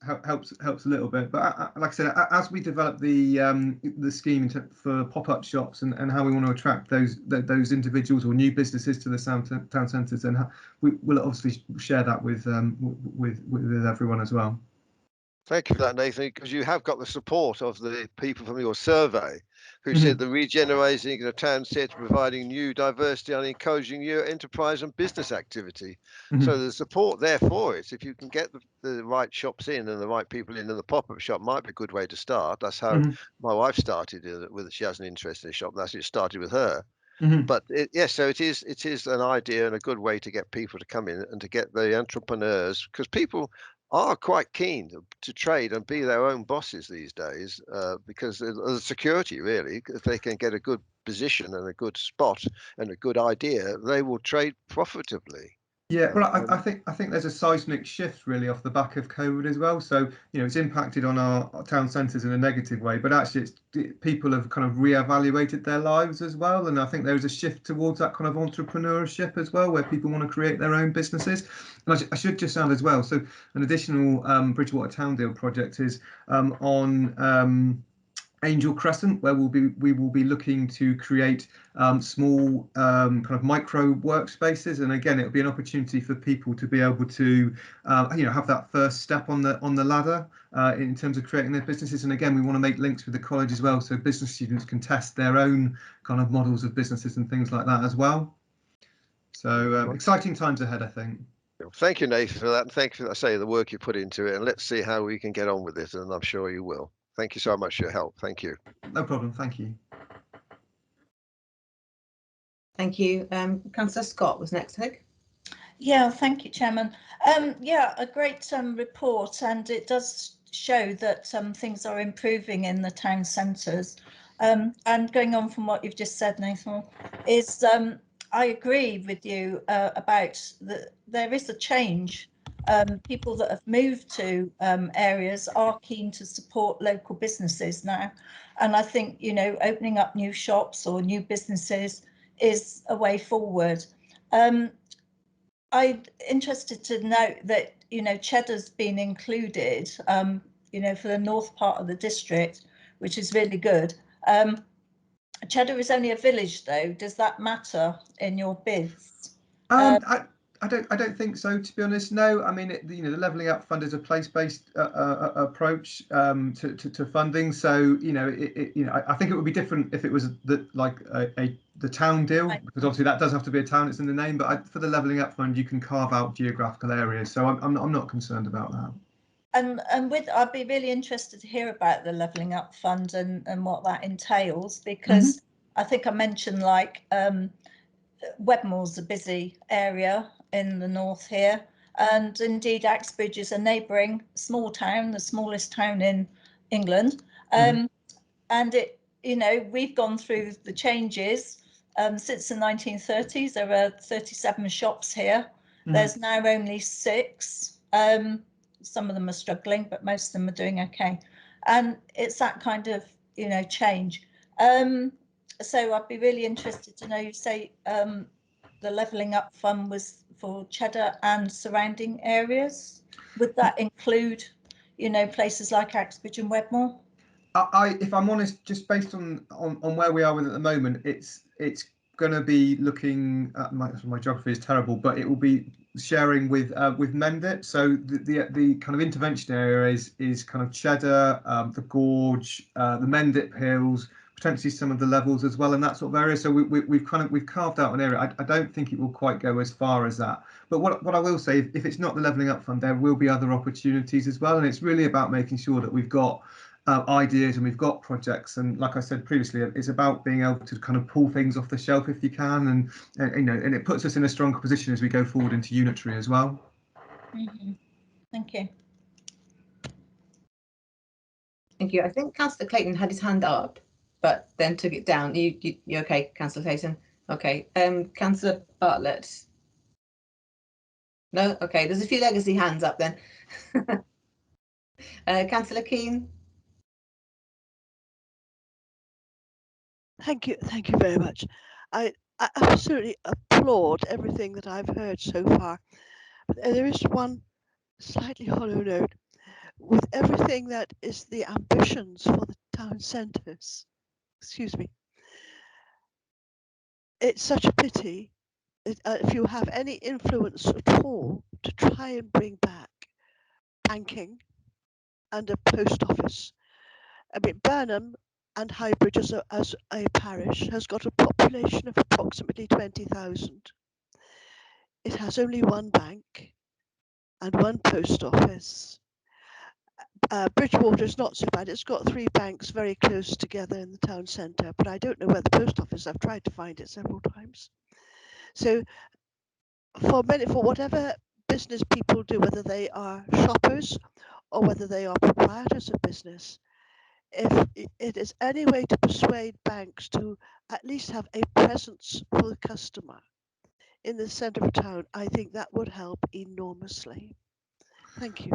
S10: helps a little bit. But like I said, as we develop the scheme for pop-up shops and how we want to attract those individuals or new businesses to the town centres, then we'll obviously share that with everyone as well.
S6: Thank you for that, Nathan, because you have got the support of the people from your survey who said the regenerating the town centre, providing new diversity and encouraging new enterprise and business activity. So there's support there for it. If you can get the right shops in and the right people in, and the pop-up shop might be a good way to start. That's how my wife started with. She has an interest in a shop. That's it started with her. But so it is an idea and a good way to get people to come in and to get the entrepreneurs, because people are quite keen to trade and be their own bosses these days, because of the security, really. If they can get a good position and a good spot and a good idea, they will trade profitably.
S10: Yeah, well, I think there's a seismic shift really off the back of COVID as well. So it's impacted on our town centres in a negative way, but actually people have kind of reevaluated their lives as well. And I think there's a shift towards that kind of entrepreneurship as well, where people want to create their own businesses. And I should just add as well, so an additional Bridgewater Town Deal project is on Angel Crescent, where we will be looking to create small kind of micro workspaces, and again, it'll be an opportunity for people to be able to have that first step on the ladder in terms of creating their businesses. And again, we want to make links with the college as well, so business students can test their own kind of models of businesses and things like that as well. So exciting times ahead, I think.
S6: Thank you, Nathan, for that, and thank you for the work you put into it, and let's see how we can get on with it, and I'm sure you will. Thank you so much for your help. Thank you.
S10: No problem. Thank you.
S1: Thank you. Councillor Scott was next, Heg.
S3: Yeah, thank you, Chairman. Yeah, a great report, and it does show that things are improving in the town centres. And going on from what you've just said, Nathan, is I agree with you about there is a change. People that have moved to areas are keen to support local businesses now, and I think opening up new shops or new businesses is a way forward. I'm interested to note that Cheddar's been included for the north part of the district, which is really good. Cheddar is only a village though. Does that matter in your bids?
S10: I don't think so, to be honest. No, I mean, the Levelling Up Fund is a place-based approach to funding. So I think it would be different if it was the town deal, because obviously that does have to be a town. It's in the name. But for the Levelling Up Fund, you can carve out geographical areas. So I'm not concerned about that.
S3: And I'd be really interested to hear about the Levelling Up Fund and what that entails, because I think I mentioned Wedmore's a busy area in the north here, and indeed Axbridge is a neighbouring small town, the smallest town in England, and we've gone through the changes since the 1930s. There were 37 shops here. There's now only 6. Some of them are struggling, but most of them are doing okay, and it's that kind of change. So I'd be really interested to know, you say the Levelling Up Fund was for Cheddar and surrounding areas. Would that include, places like Axbridge and Wedmore?
S10: If I'm honest, just based on where we are with it at the moment, it's going to be looking at my geography is terrible, but it will be sharing with Mendip. So the kind of intervention area is kind of Cheddar, the Gorge, the Mendip Hills, potentially some of the levels as well in that sort of area. So we've carved out an area. I don't think it will quite go as far as that. But what I will say, if it's not the Levelling Up Fund, there will be other opportunities as well. And it's really about making sure that we've got ideas and we've got projects, and like I said previously, it's about being able to kind of pull things off the shelf if you can, and it puts us in a stronger position as we go forward into Unitary as well.
S3: Thank you.
S1: Thank you. I think Councillor Clayton had his hand up, but then took it down. You okay, Councillor Clayton? Okay. Councillor Bartlett. No. Okay. There's a few legacy hands up then. Councillor Keane.
S12: Thank you very much. I absolutely applaud everything that I've heard so far. But there is one slightly hollow note. With everything that is the ambitions for the town centres, excuse me, it's such a pity if you have any influence at all to try and bring back banking and a post office. I mean, Burnham and Highbridge as a parish has got a population of approximately 20,000. It has only one bank and one post office. Bridgewater is not so bad. It's got 3 banks very close together in the town centre, but I don't know where the post office. I've tried to find it several times. So for whatever business people do, whether they are shoppers or whether they are proprietors of business, if it is any way to persuade banks to at least have a presence for the customer in the centre of town, I think that would help enormously. Thank you.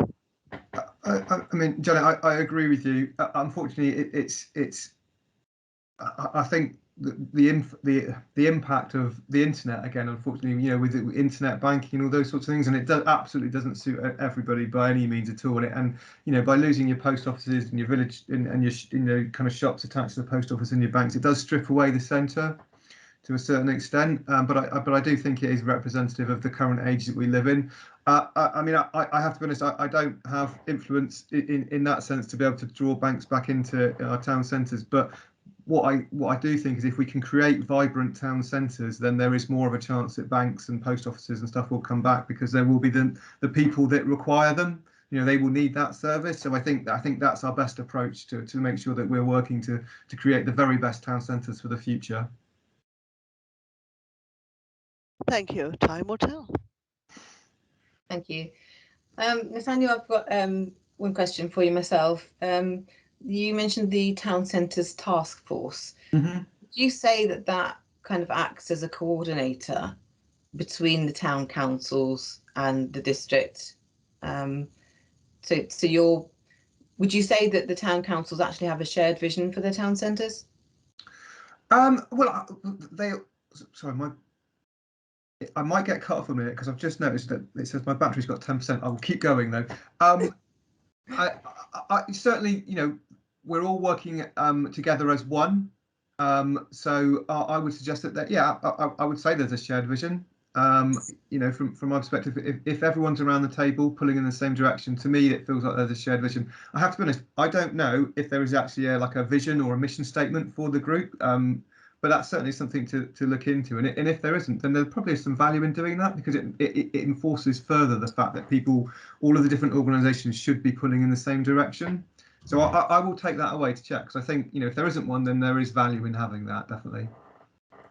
S10: I mean, Janet, I agree with you. Unfortunately, I think the impact of the internet, again, unfortunately, with the internet banking and all those sorts of things, and it absolutely doesn't suit everybody by any means at all. And by losing your post offices and your village and your kind of shops attached to the post office and your banks, it does strip away the centre to a certain extent. But I do think it is representative of the current age that we live in. I mean, I have to be honest, I don't have influence in that sense to be able to draw banks back into our town centres. But what I do think is if we can create vibrant town centres, then there is more of a chance that banks and post offices and stuff will come back, because there will be the people that require them. They will need that service. So I think that's our best approach to make sure that we're working to create the very best town centres for the future.
S12: Thank you. Time will tell.
S1: Thank you. Nathaniel, I've got one question for you myself. You mentioned the town centres task force. Would you say that kind of acts as a coordinator between the town councils and the district? Would you say that the town councils actually have a shared vision for their town centres?
S10: Well, I might get cut off a minute because I've just noticed that it says my battery's got 10%. I will keep going though. I certainly, we're all working together as one. So I would suggest that yeah, I would say there's a shared vision. you know, from my perspective, if everyone's around the table pulling in the same direction, to me it feels like there's a shared vision. I have to be honest, I don't know if there is actually like a vision or a mission statement for the group, but that's certainly something to look into. And if there isn't, then there probably is some value in doing that, because it enforces further the fact that all of the different organisations should be pulling in the same direction. So I will take that away to check, because I think, you know, if there isn't one, then there is value in having that, definitely.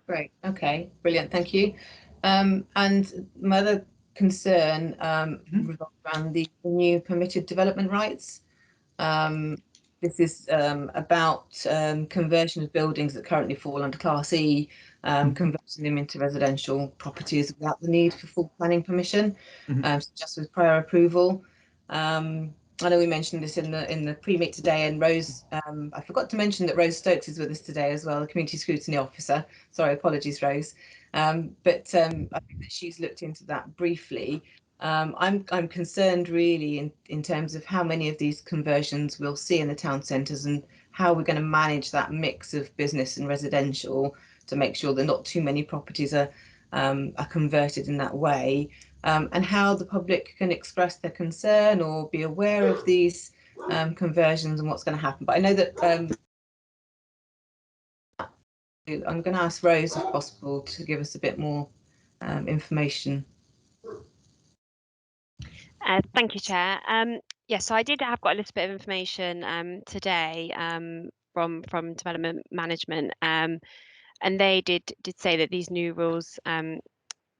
S10: Great.
S1: Okay, brilliant. Thank you. And my other concern revolves around the new permitted development rights. This is about conversion of buildings that currently fall under Class E, converting them into residential properties without the need for full planning permission, so just with prior approval. I know we mentioned this in the pre-meet today, and Rose, I forgot to mention that Rose Stokes is with us today as well, the Community Scrutiny Officer. Sorry, apologies, Rose. I think that she's looked into that briefly. I'm concerned really in terms of how many of these conversions we'll see in the town centres, and how we're going to manage that mix of business and residential to make sure that not too many properties are converted in that way. And how the public can express their concern or be aware of these conversions and what's going to happen. But I know that I'm going to ask Rose, if possible, to give us a bit more information.
S13: Thank you, Chair. Yes, so I have got a little bit of information today from Development Management, and they did say that these new rules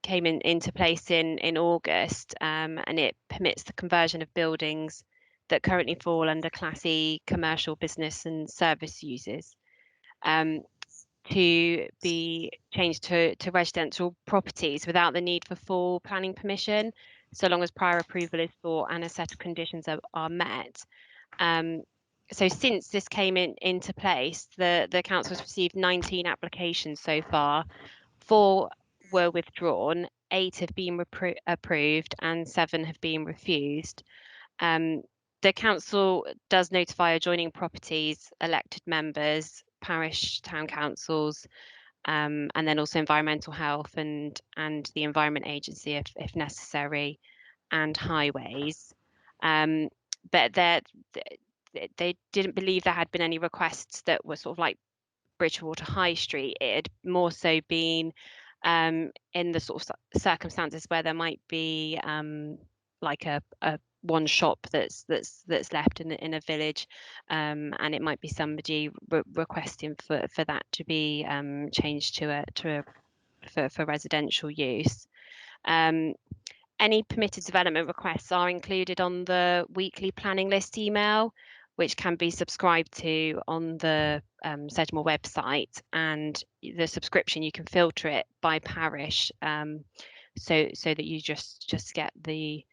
S13: came into place in August, and it permits the conversion of buildings that currently fall under Class E commercial business and service uses to be changed to residential properties without the need for full planning permission, so long as prior approval is sought and a set of conditions are met. So since this came into place, the council has received 19 applications so far. 4 were withdrawn, 8 have been approved, and 7 have been refused. The council does notify adjoining properties, elected members, parish town councils, and then also environmental health and the Environment Agency if necessary, and highways. But they didn't believe there had been any requests that were sort of like Bridgewater High Street. It had more so been in the sort of circumstances where there might be like a one shop that's left in a village, and it might be somebody requesting for that to be changed for residential use. Any permitted development requests are included on the weekly planning list email, which can be subscribed to on the Sedgemoor website, and the subscription, you can filter it by parish, so that you just get the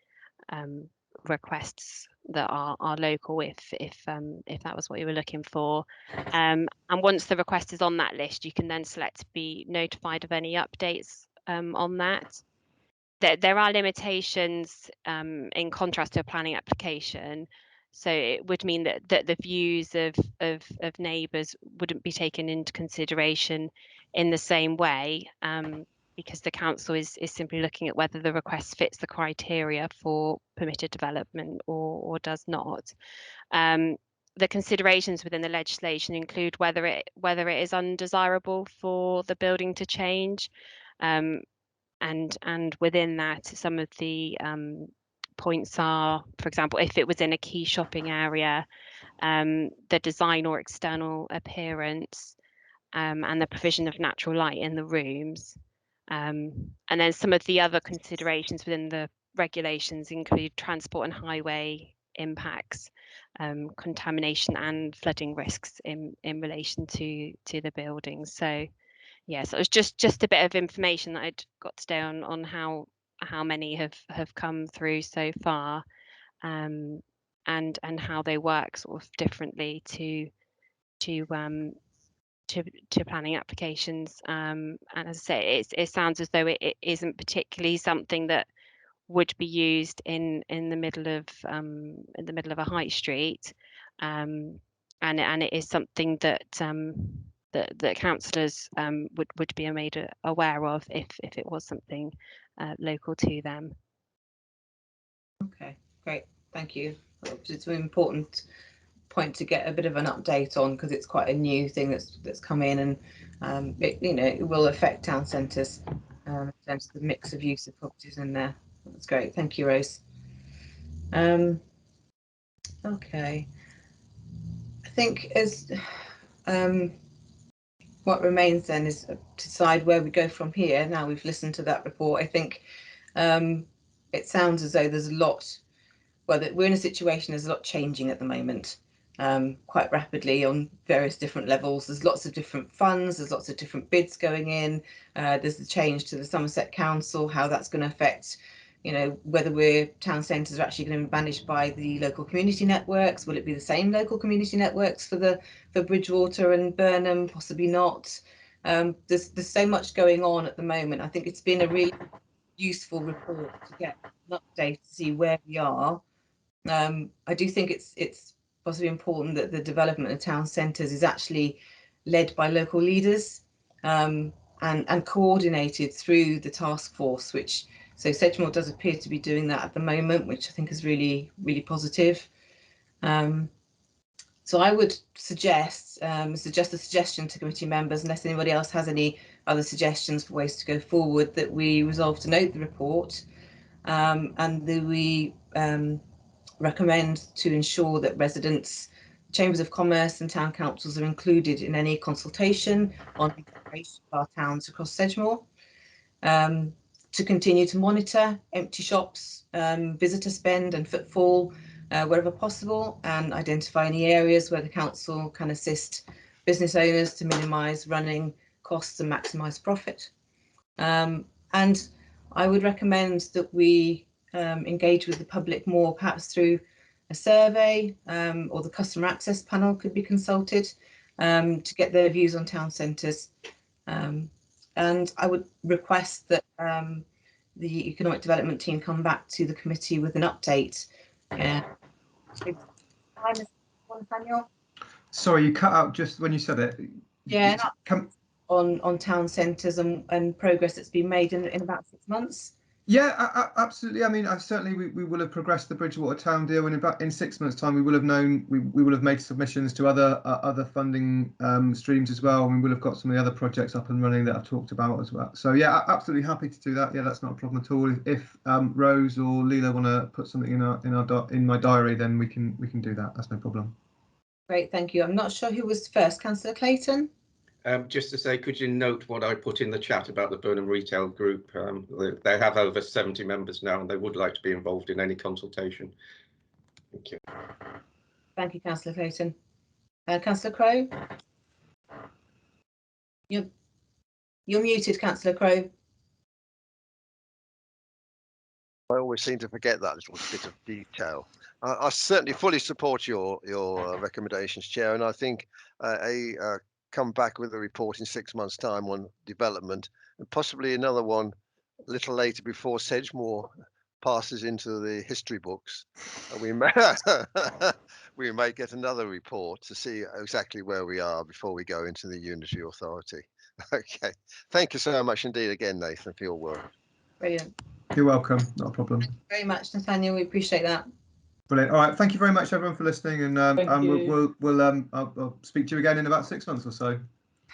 S13: requests that are local if that was what you were looking for. And once the request is on that list, you can then select to be notified of any updates on that. There are limitations in contrast to a planning application. So it would mean that the views of neighbours wouldn't be taken into consideration in the same way, because the council is simply looking at whether the request fits the criteria for permitted development or does not. The considerations within the legislation include whether it is undesirable for the building to change, and within that, some of the points are, for example, if it was in a key shopping area, the design or external appearance, and the provision of natural light in the rooms. And then some of the other considerations within the regulations include transport and highway impacts, contamination and flooding risks in relation to the buildings. So yeah, so it was just a bit of information that I'd got today on how many have come through so far, and how they work sort of differently to planning applications. And as I say, it sounds as though it isn't particularly something that would be used in the middle of a high street, and it is something that that councillors would be made aware of if it was something local to them.
S1: Okay, great, thank you. It's an important point to get a bit of an update on, because it's quite a new thing that's come in, and it will affect town centres in terms of the mix of use of properties in there. That's great, thank you, Rose. Okay, I think as what remains then is to decide where we go from here. Now we've listened to that report, I think it sounds as though there's a lot, well, that we're in a situation, there's a lot changing at the moment, quite rapidly on various different levels. There's lots of different funds, there's lots of different bids going in. There's the change to the Somerset Council, how that's going to affect, whether town centres are actually going to be managed by the local community networks. Will it be the same local community networks for Bridgewater and Burnham? Possibly not. There's so much going on at the moment. I think it's been a really useful report to get an update to see where we are. I do think it's possibly important that the development of town centres is actually led by local leaders and coordinated through the task force, so Sedgemoor does appear to be doing that at the moment, which I think is really, really positive. So I would suggest a suggestion to committee members, unless anybody else has any other suggestions for ways to go forward, that we resolve to note the report and that we recommend to ensure that residents, chambers of commerce and town councils are included in any consultation on the operation of our towns across Sedgemoor, to continue to monitor empty shops, visitor spend and footfall wherever possible, and identify any areas where the council can assist business owners to minimise running costs and maximise profit. And I would recommend that we engage with the public more, perhaps through a survey, or the customer access panel could be consulted to get their views on town centres. And I would request that the economic development team come back to the committee with an update. Nathaniel?
S10: Sorry, you cut out just when you said it.
S1: Yeah, on town centres and progress that's been made in about 6 months.
S10: Yeah, absolutely. I mean, we will have progressed the Bridgewater Town deal, and in 6 months' time, we will have known, we will have made submissions to other funding streams as well, and we will have got some of the other projects up and running that I've talked about as well. So yeah, absolutely happy to do that. Yeah, that's not a problem at all. If Rose or Leela want to put something in my diary, then we can do that. That's no problem.
S1: Great, thank you. I'm not sure who was first. Councillor Clayton.
S5: Just to say, could you note what I put in the chat about the Burnham Retail Group? They have over 70 members now, and they would like to be involved in any consultation. Thank you.
S1: Thank you, Councillor Clayton. Councillor Crowe? You're muted, Councillor Crowe.
S6: I always seem to forget that little bit of detail. I certainly fully support your recommendations, Chair, and I think come back with a report in 6 months' time on development, and possibly another one a little later before Sedgemoor passes into the history books. We may get another report to see exactly where we are before we go into the Unitary Authority. Okay, thank you so much indeed again, Nathan, for your work.
S1: Brilliant.
S10: You're welcome, not a problem.
S1: Thank you very much, Nathaniel. We appreciate that.
S10: Brilliant. All right, thank you very much, everyone, for listening, and I'll speak to you again in about 6 months or so.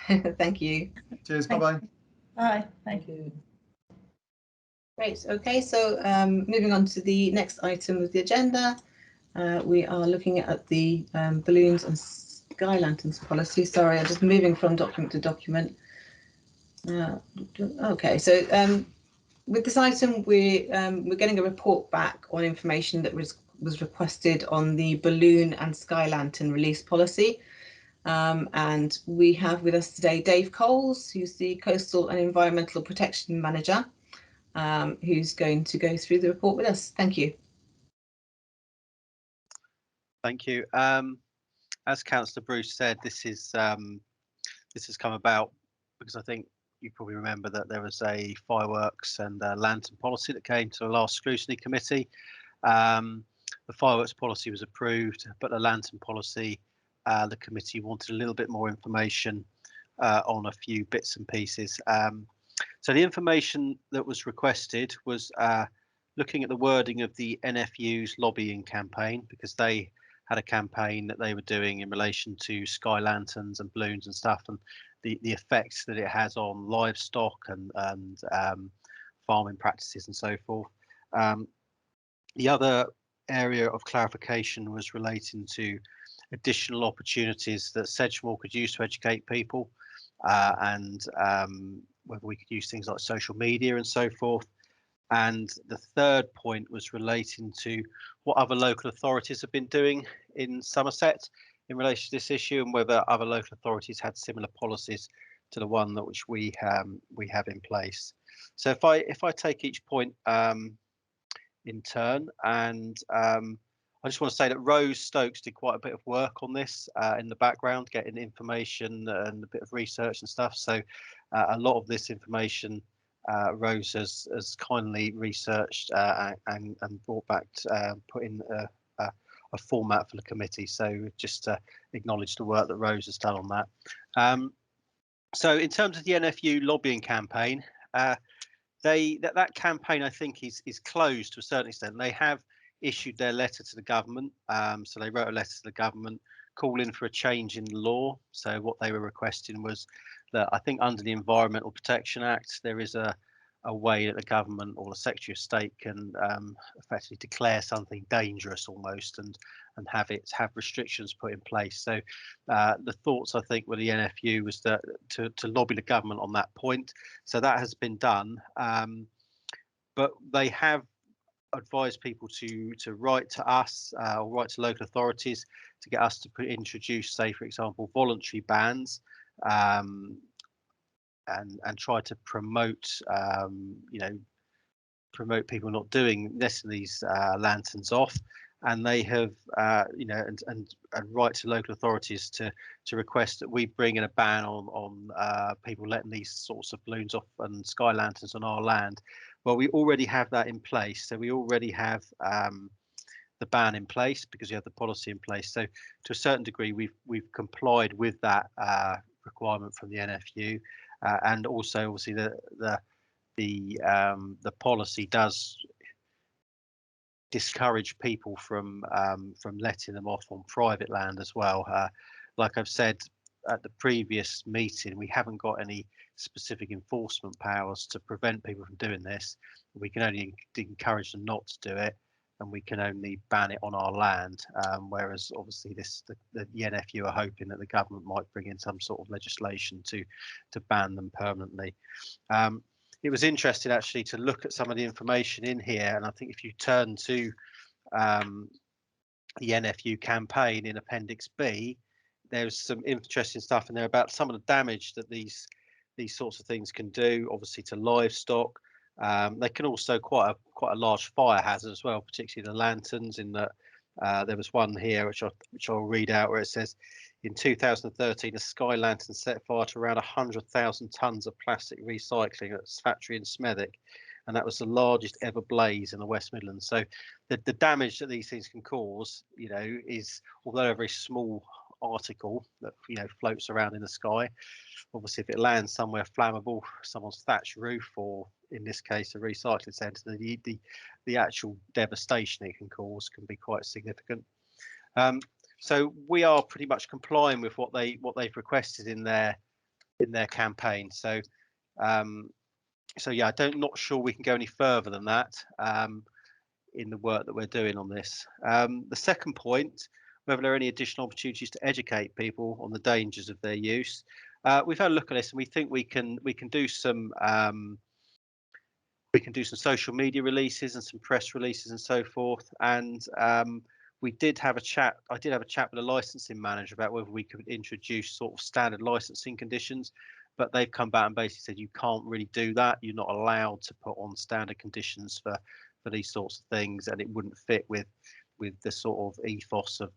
S1: Thank you.
S10: Cheers. Bye-bye.
S3: Bye. Thank you.
S1: Great. Okay, so moving on to the next item of the agenda, we are looking at the balloons and sky lanterns policy. Sorry, I'm just moving from document to document. Okay, so with this item, we're getting a report back on information that was requested on the balloon and sky lantern release policy. And we have with us today Dave Coles, who's the Coastal and Environmental Protection Manager, who's going to go through the report with us. Thank you.
S9: Thank you. As Councillor Bruce said, this has come about because I think you probably remember that there was a fireworks and lantern policy that came to the last Scrutiny committee. The fireworks policy was approved, but the lantern policy, the committee wanted a little bit more information on a few bits and pieces. So the information that was requested was looking at the wording of the NFU's lobbying campaign, because they had a campaign that they were doing in relation to sky lanterns and balloons and stuff, and the effects that it has on livestock and farming practices and so forth. The other area of clarification was relating to additional opportunities that Sedgemoor could use to educate people, and whether we could use things like social media and so forth. And the third point was relating to what other local authorities have been doing in Somerset in relation to this issue, and whether other local authorities had similar policies to the one that which we have in place. So if I take each point in turn, and I just want to say that Rose Stokes did quite a bit of work on this in the background, getting information and a bit of research and stuff. So a lot of this information Rose has kindly researched and brought back, put in a format for the committee. So just to acknowledge the work that Rose has done on that. So in terms of the NFU lobbying campaign, that campaign I think is closed to a certain extent. They have issued their letter to the government. So they wrote a letter to the government calling for a change in the law. So what they were requesting was that, I think under the Environmental Protection Act, there is a way that the government or the Secretary of State can effectively declare something dangerous almost, and have restrictions put in place. So the thoughts, I think, with the NFU was that to lobby the government on that point. So that has been done, but they have advise people to write to us or write to local authorities to get us to introduce, say, for example, voluntary bans, and try to promote, promote people not doing this, these lanterns off. And they have, and write to local authorities to request that we bring in a ban on people letting these sorts of balloons off and sky lanterns on our land. Well, we already have that in place. So we already have the ban in place because we have the policy in place. So to a certain degree, we've complied with that requirement from the NFU, and also obviously the policy does discourage people from letting them off on private land as well. Like I've said at the previous meeting, we haven't got any specific enforcement powers to prevent people from doing this. We can only encourage them not to do it, and we can only ban it on our land. Whereas obviously the NFU are hoping that the government might bring in some sort of legislation to ban them permanently. It was interesting actually to look at some of the information in here, and I think if you turn to the NFU campaign in Appendix B, there's some interesting stuff in there about some of the damage that these sorts of things can do, obviously to livestock. They can also quite a large fire hazard as well, particularly the lanterns. In that there was one here which I'll read out, where it says, in 2013, a sky lantern set fire to around 100,000 tonnes of plastic recycling at its factory in Smethwick, and that was the largest ever blaze in the West Midlands. So the damage that these things can cause, is, although a very small article that floats around in the sky, obviously if it lands somewhere flammable, someone's thatched roof, or in this case a recycling centre, the actual devastation it can cause can be quite significant. So we are pretty much complying with what they've requested in their campaign. So yeah, not sure we can go any further than that in the work that we're doing on this. The second point, whether there are any additional opportunities to educate people on the dangers of their use. We've had a look at this, and we think we can do some social media releases and some press releases and so forth. And we did have a chat. I did have a chat with a licensing manager about whether we could introduce sort of standard licensing conditions, but they've come back and basically said you can't really do that. You're not allowed to put on standard conditions for these sorts of things, and it wouldn't fit with the sort of ethos of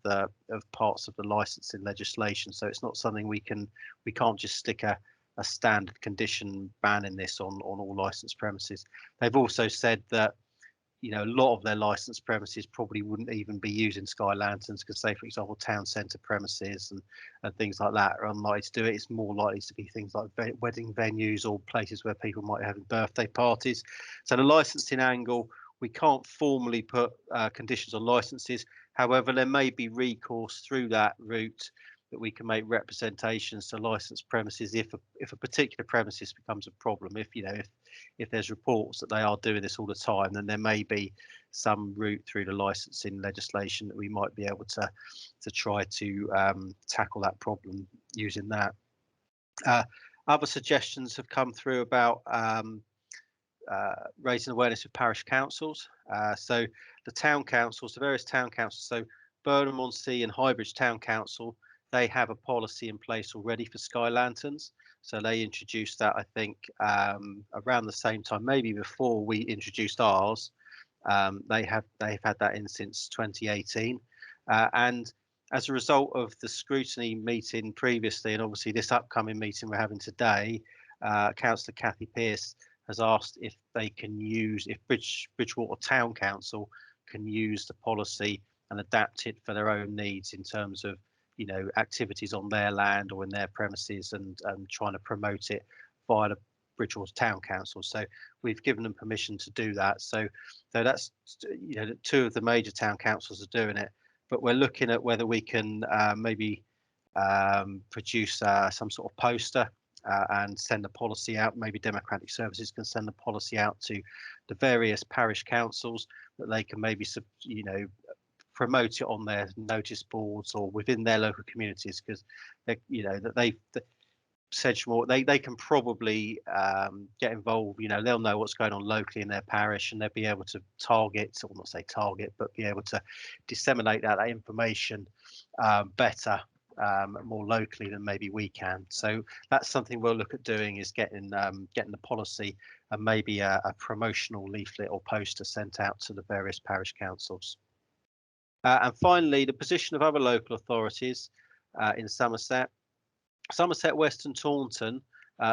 S9: parts of the licensing legislation. So it's not something we can't just stick a standard condition banning this on all licensed premises. They've also said that you know, a lot of their licensed premises probably wouldn't even be using sky lanterns because, say, for example, town centre premises and things like that are unlikely to do it. It's more likely to be things like wedding venues or places where people might have birthday parties. So the licensing angle, we can't formally put conditions on licenses. However, there may be recourse through that route that we can make representations to licensed premises if a particular premises becomes a problem. If, you know, if there's reports that they are doing this all the time, then there may be some route through the licensing legislation that we might be able to try to tackle that problem using that. Other suggestions have come through about raising awareness of parish councils. So the town councils, the various town councils, so Burnham-on-Sea and Highbridge Town Council, they have a policy in place already for sky lanterns. So they introduced that, I think, around the same time, maybe before we introduced ours. They've had that in since 2018, and as a result of the scrutiny meeting previously, and obviously this upcoming meeting we're having today, Councillor Kathy Pearce has asked if they can use, if Bridgewater Town Council can use the policy and adapt it for their own needs in terms of, you know, activities on their land or in their premises, and trying to promote it via the Bridgewater Town Council. So we've given them permission to do that. So that's, you know, 2 of the major town councils are doing it, but we're looking at whether we can maybe produce some sort of poster and send the policy out. Maybe Democratic Services can send the policy out to the various parish councils that they can maybe, you know, promote it on their notice boards or within their local communities, because they, you know, that Sedgemoor, they can probably get involved. You know, they'll know what's going on locally in their parish, and they'll be able to target, or not say target, but be able to disseminate that information better, more locally than maybe we can. So that's something we'll look at doing, is getting the policy and maybe a promotional leaflet or poster sent out to the various parish councils. And finally, the position of other local authorities in Somerset, West and Taunton,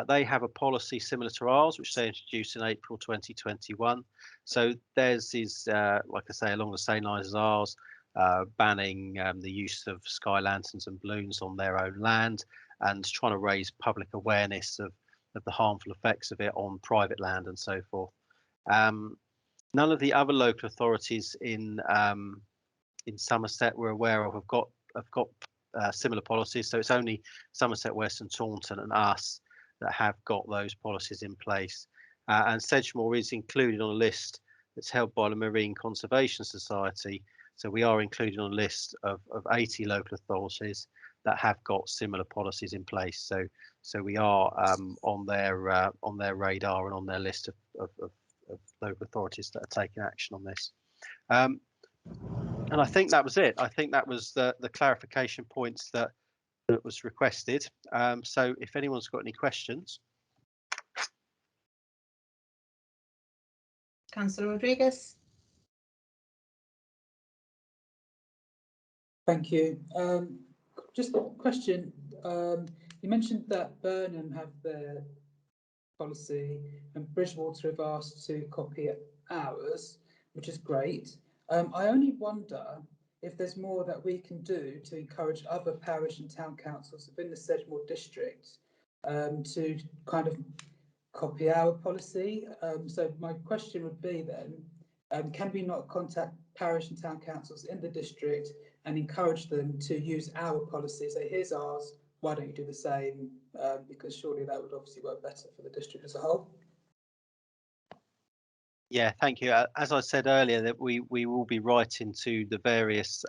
S9: they have a policy similar to ours, which they introduced in April 2021. So theirs is, like I say, along the same lines as ours, banning the use of sky lanterns and balloons on their own land, and trying to raise public awareness of the harmful effects of it on private land and so forth. None of the other local authorities in Somerset we're aware of have got similar policies. So it's only Somerset West and Taunton and us that have got those policies in place. And Sedgemoor is included on a list that's held by the Marine Conservation Society. So we are included on a list of 80 local authorities that have got similar policies in place. So we are on their radar and on their list of local authorities that are taking action on this. And I think that was it. I think that was the clarification points that was requested. So if anyone's got any questions.
S1: Councillor Rodriguez.
S8: Thank you. Just a question. You mentioned that Burnham have their policy and Bridgewater have asked to copy ours, which is great. I only wonder if there's more that we can do to encourage other parish and town councils within the Sedgemoor district to kind of copy our policy. So my question would be then, can we not contact parish and town councils in the district and encourage them to use our policy? So here's ours, why don't you do the same? Because surely that would obviously work better for the district as a whole.
S9: Yeah, thank you. As I said earlier, that we will be writing to the various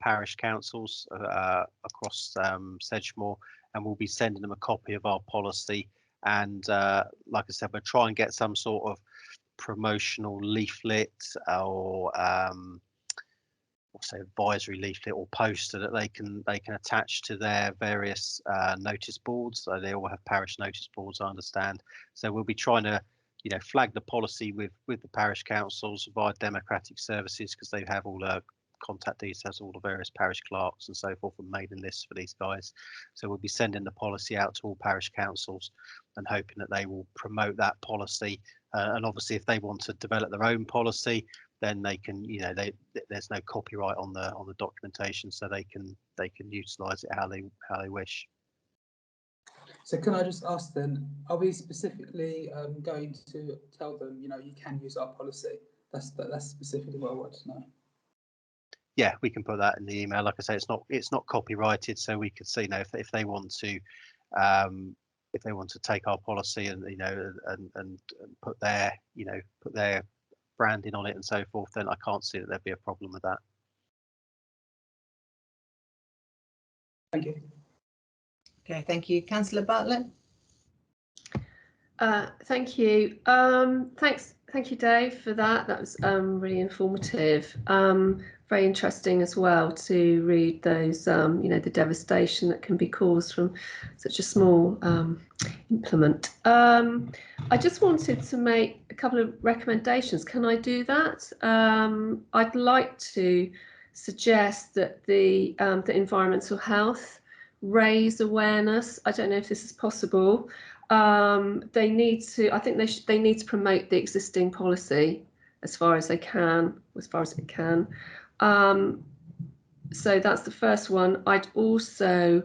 S9: parish councils across Sedgemoor, and we'll be sending them a copy of our policy. And like I said, we'll try and get some sort of promotional leaflet or say advisory leaflet or poster that they can attach to their various notice boards. So they all have parish notice boards, I understand. So we'll be trying to, you know, flag the policy with the parish councils via Democratic Services, because they have all the contact details, all the various parish clerks and so forth, and mailing lists for these guys. So we'll be sending the policy out to all parish councils and hoping that they will promote that policy. And obviously, if they want to develop their own policy, then they can, there's no copyright on the documentation, so they can utilise it how they wish.
S8: So can I just ask then, are we specifically going to tell them, you can use our policy? That's specifically what I want to know. Yeah,
S9: we can put that in the email. Like I say, it's not copyrighted, so we could say, if they want to take our policy and and put their branding on it and so forth, then I can't see that there'd be a problem with that.
S8: Thank you.
S1: Okay, thank you. Councillor Bartlett.
S4: Thank you. Thank you, Dave, for that. That was really informative. Very interesting as well to read those, the devastation that can be caused from such a small implement. I just wanted to make a couple of recommendations. Can I do that? I'd like to suggest that the environmental health raise awareness. I don't know if this is possible. They need to. I think they need to promote the existing policy as far as they can, as far as it can. So that's the first one. I'd also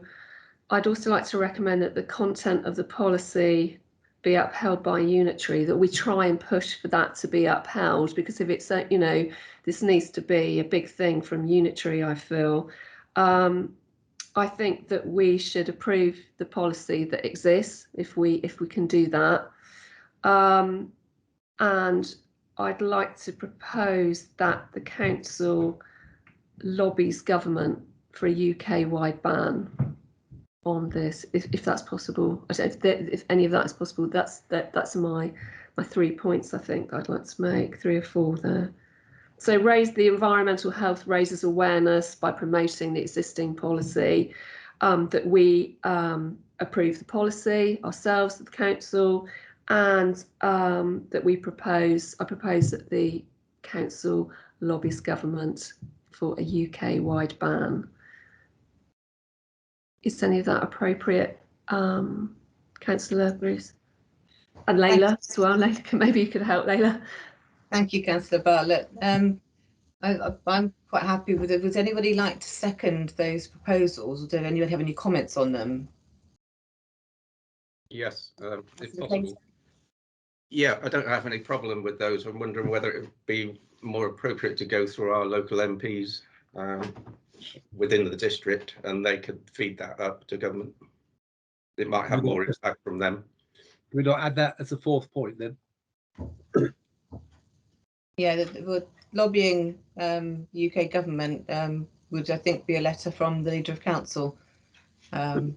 S4: like to recommend that the content of the policy be upheld by Unitary. That we try and push for that to be upheld, because if it's this needs to be a big thing from Unitary, I feel. I think that we should approve the policy that exists if we can do that, and I'd like to propose that the council lobbies government for a UK-wide ban on this, if that's possible. I don't know if any of that is possible. That's my 3 points. I think I'd like to make 3 or 4 there. So raise the environmental health, raises awareness by promoting the existing policy, that we approve the policy ourselves, the council, and that I propose that the council lobbies government for a UK-wide ban. Is any of that appropriate, Councillor Bruce? And Layla as well. Maybe you could help, Layla.
S1: Thank you, Councillor Bartlett. I'm quite happy with it. Would anybody like to second those proposals, or does anyone have any comments on them?
S5: Yes, if possible. Yeah, I don't have any problem with those. I'm wondering whether it would be more appropriate to go through our local MPs within the district, and they could feed that up to government. It might have more impact from them.
S7: Can we not add that as a 4th point then?
S1: Yeah, lobbying UK government would, I think, be a letter from the leader of council, the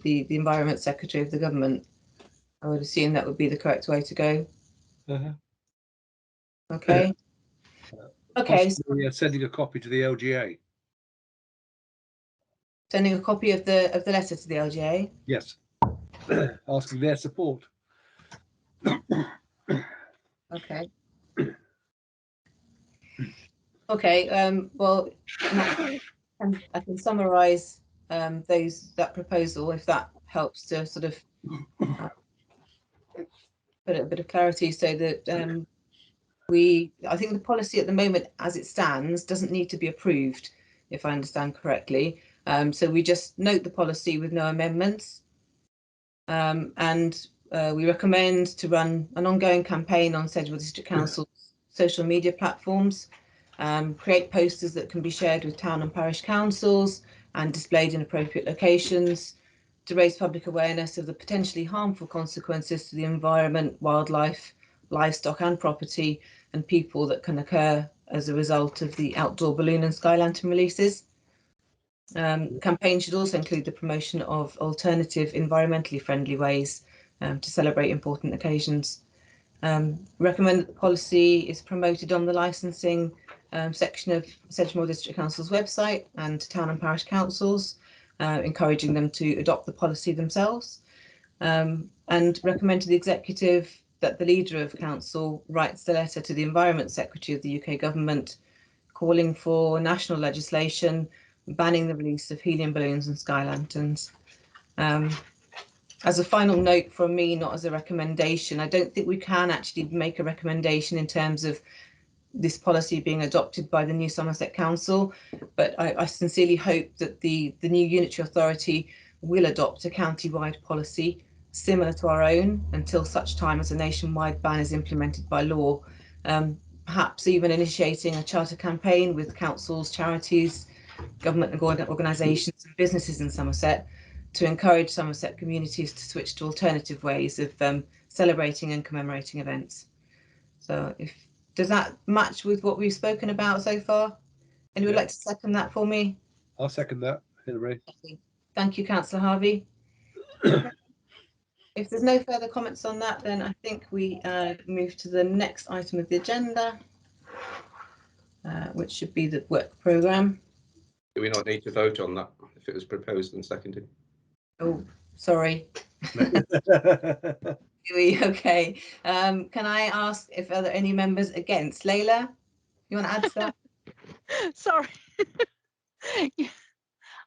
S1: environment secretary of the government. I would assume that would be the correct way to go. Okay. Okay.
S7: Possibly, sending a copy to the LGA.
S1: Sending a copy of the letter to the LGA.
S7: Yes. Asking their support.
S1: Okay. Okay. Well, I can summarise that proposal, if that helps to sort of put a bit of clarity, so that I think the policy at the moment, as it stands, doesn't need to be approved, if I understand correctly. So we just note the policy with no amendments, and we recommend to run an ongoing campaign on Sedgemoor District Council's social media platforms, create posters that can be shared with town and parish councils and displayed in appropriate locations, to raise public awareness of the potentially harmful consequences to the environment, wildlife, livestock and property and people that can occur as a result of the outdoor balloon and sky lantern releases. The campaign should also include the promotion of alternative, environmentally friendly ways to celebrate important occasions. Recommend that the policy is promoted on the licensing section of Sedgemoor District Council's website and town and parish councils, encouraging them to adopt the policy themselves, and recommend to the executive that the leader of council writes the letter to the Environment Secretary of the UK government, calling for national legislation banning the release of helium balloons and sky lanterns. As a final note from me, not as a recommendation, I don't think we can actually make a recommendation in terms of this policy being adopted by the new Somerset Council, but I sincerely hope that the new Unitary Authority will adopt a county-wide policy similar to our own until such time as a nationwide ban is implemented by law, perhaps even initiating a charter campaign with councils, charities, government organisations and businesses in Somerset to encourage Somerset communities to switch to alternative ways of celebrating and commemorating events. So does that match with what we've spoken about so far? Anyone would like to second that for me?
S7: I'll second that, Hilary.
S1: Thank you, Councillor Harvey. If there's no further comments on that, then I think we move to the next item of the agenda, which should be the work programme.
S5: Do we not need to vote on that if it was proposed and seconded?
S1: Oh, sorry. Okay. Can I ask if are there any members against? Layla, you want to add to that?
S2: Sorry. Yeah,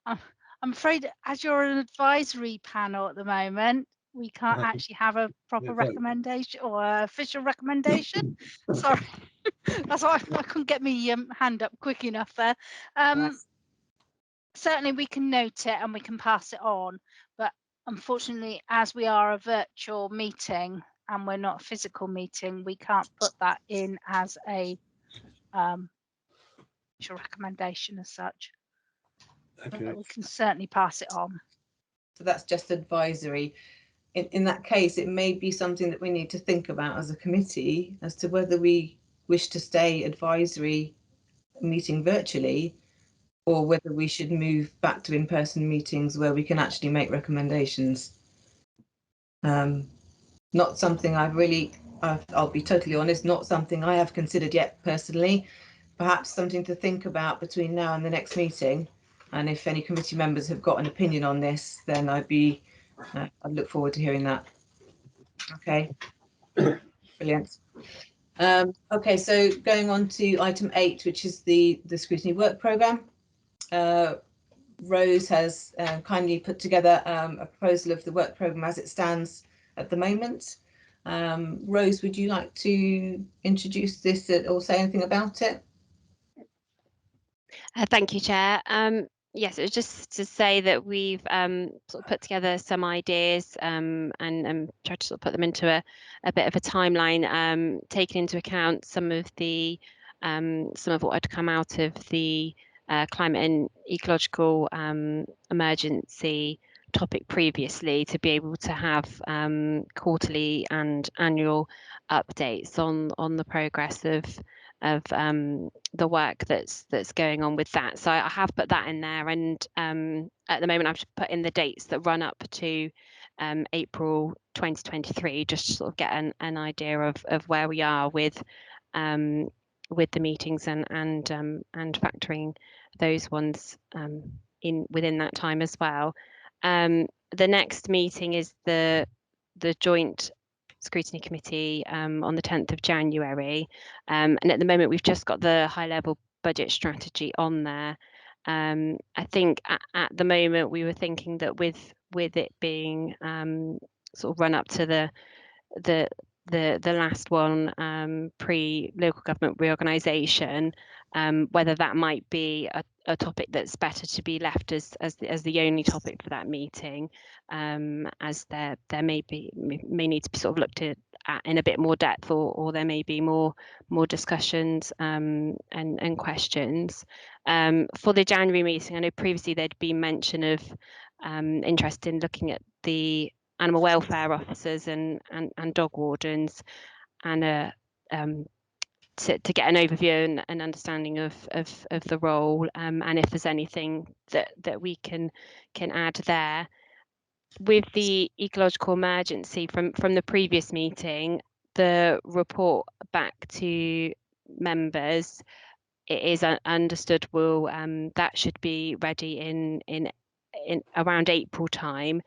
S2: I'm afraid as you're an advisory panel at the moment, we can't actually have a proper recommendation or official recommendation. Sorry, that's why I couldn't get my hand up quick enough there. Certainly we can note it and we can pass it on, but unfortunately, as we are a virtual meeting and we're not a physical meeting, we can't put that in as a recommendation as such.
S7: Okay.
S2: But we can certainly pass it on.
S1: So that's just advisory. In that case, it may be something that we need to think about as a committee as to whether we wish to stay advisory meeting virtually or whether we should move back to in-person meetings where we can actually make recommendations. Not something I'll be totally honest, not something I have considered yet personally. Perhaps something to think about between now and the next meeting. And if any committee members have got an opinion on this, then I'd look forward to hearing that. Okay, brilliant. Okay, so going on to item 8, which is the Scrutiny work programme. Rose has kindly put together a proposal of the work programme as it stands at the moment. Rose, would you like to introduce this or say anything about it?
S13: Thank you, Chair. Yes, it was just to say that we've sort of put together some ideas and tried to sort of put them into a bit of a timeline, taking into account some of what had come out of the climate and ecological emergency topic previously, to be able to have quarterly and annual updates on the progress of the work that's going on with that. So I have put that in there, and at the moment I've just put in the dates that run up to April 2023, just to sort of get an idea of where we are with the meetings and factoring those ones within that time as well. The next meeting is the joint Scrutiny Committee on the 10th of January, and at the moment we've just got the high level budget strategy on there. I think at the moment we were thinking that with it being sort of run up to the last one pre local government reorganisation, whether that might be a topic that's better to be left as the only topic for that meeting, as there may need to be sort of looked at in a bit more depth, or there may be more discussions and questions. For the January meeting, I know previously there'd been mention of interest in looking at the animal welfare officers and dog wardens, and to get an overview and understanding of the role, and if there's anything that we can add there. With the ecological emergency from the previous meeting, the report back to members, it is understood that should be ready in around April time.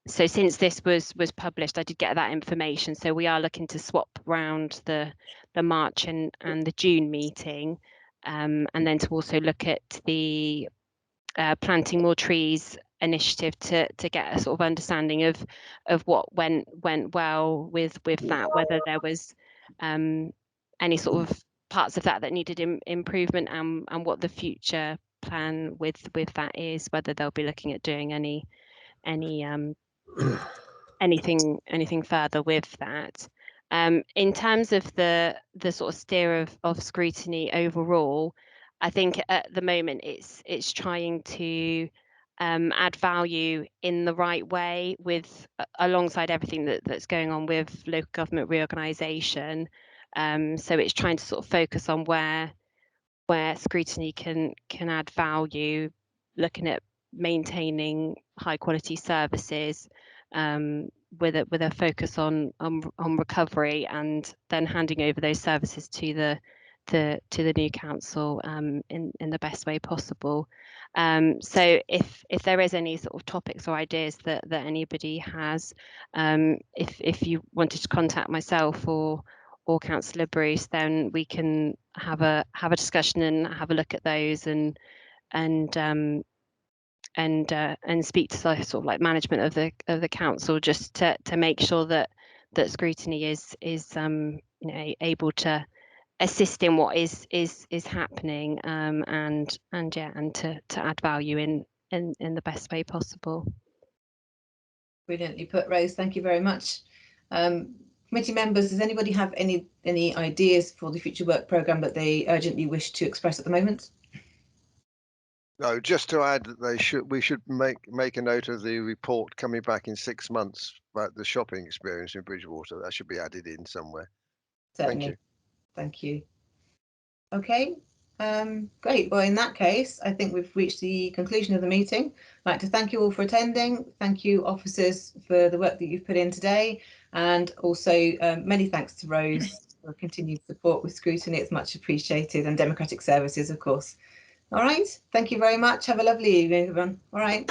S13: So since this was published, I did get that information. So we are looking to swap round the March and the June meeting. and then to also look at the planting more trees initiative to get a sort of understanding of what went well with that, whether there was any sort of parts of that needed improvement, and what the future plan with that is, whether they'll be looking at doing anything further with that. In terms of the sort of steer of scrutiny overall, I think at the moment it's trying to add value in the right way with alongside everything that's going on with local government reorganisation. So it's trying to sort of focus on where scrutiny can add value, looking at maintaining high quality services, with a focus on recovery, and then handing over those services to the new council in the best way possible. So if there is any sort of topics or ideas that anybody has, if you wanted to contact myself or Councillor Bruce, then we can have a discussion and have a look at those and speak to sort of like management of the council, just to make sure that scrutiny is able to assist in what is happening, and to add value in the best way possible.
S1: Brilliantly put, Rose. Thank you very much. Committee members, does anybody have any ideas for the future work programme that they urgently wish to express at the moment?
S6: No, just to add that we should make a note of the report coming back in 6 months about the shopping experience in Bridgewater. That should be added in somewhere.
S1: Certainly. Thank you. Okay, great. Well, in that case, I think we've reached the conclusion of the meeting. I'd like to thank you all for attending. Thank you, officers, for the work that you've put in today, and also many thanks to Rose for continued support with scrutiny. It's much appreciated, and democratic services, of course. All right, thank you very much. Have a lovely evening, everyone. All right.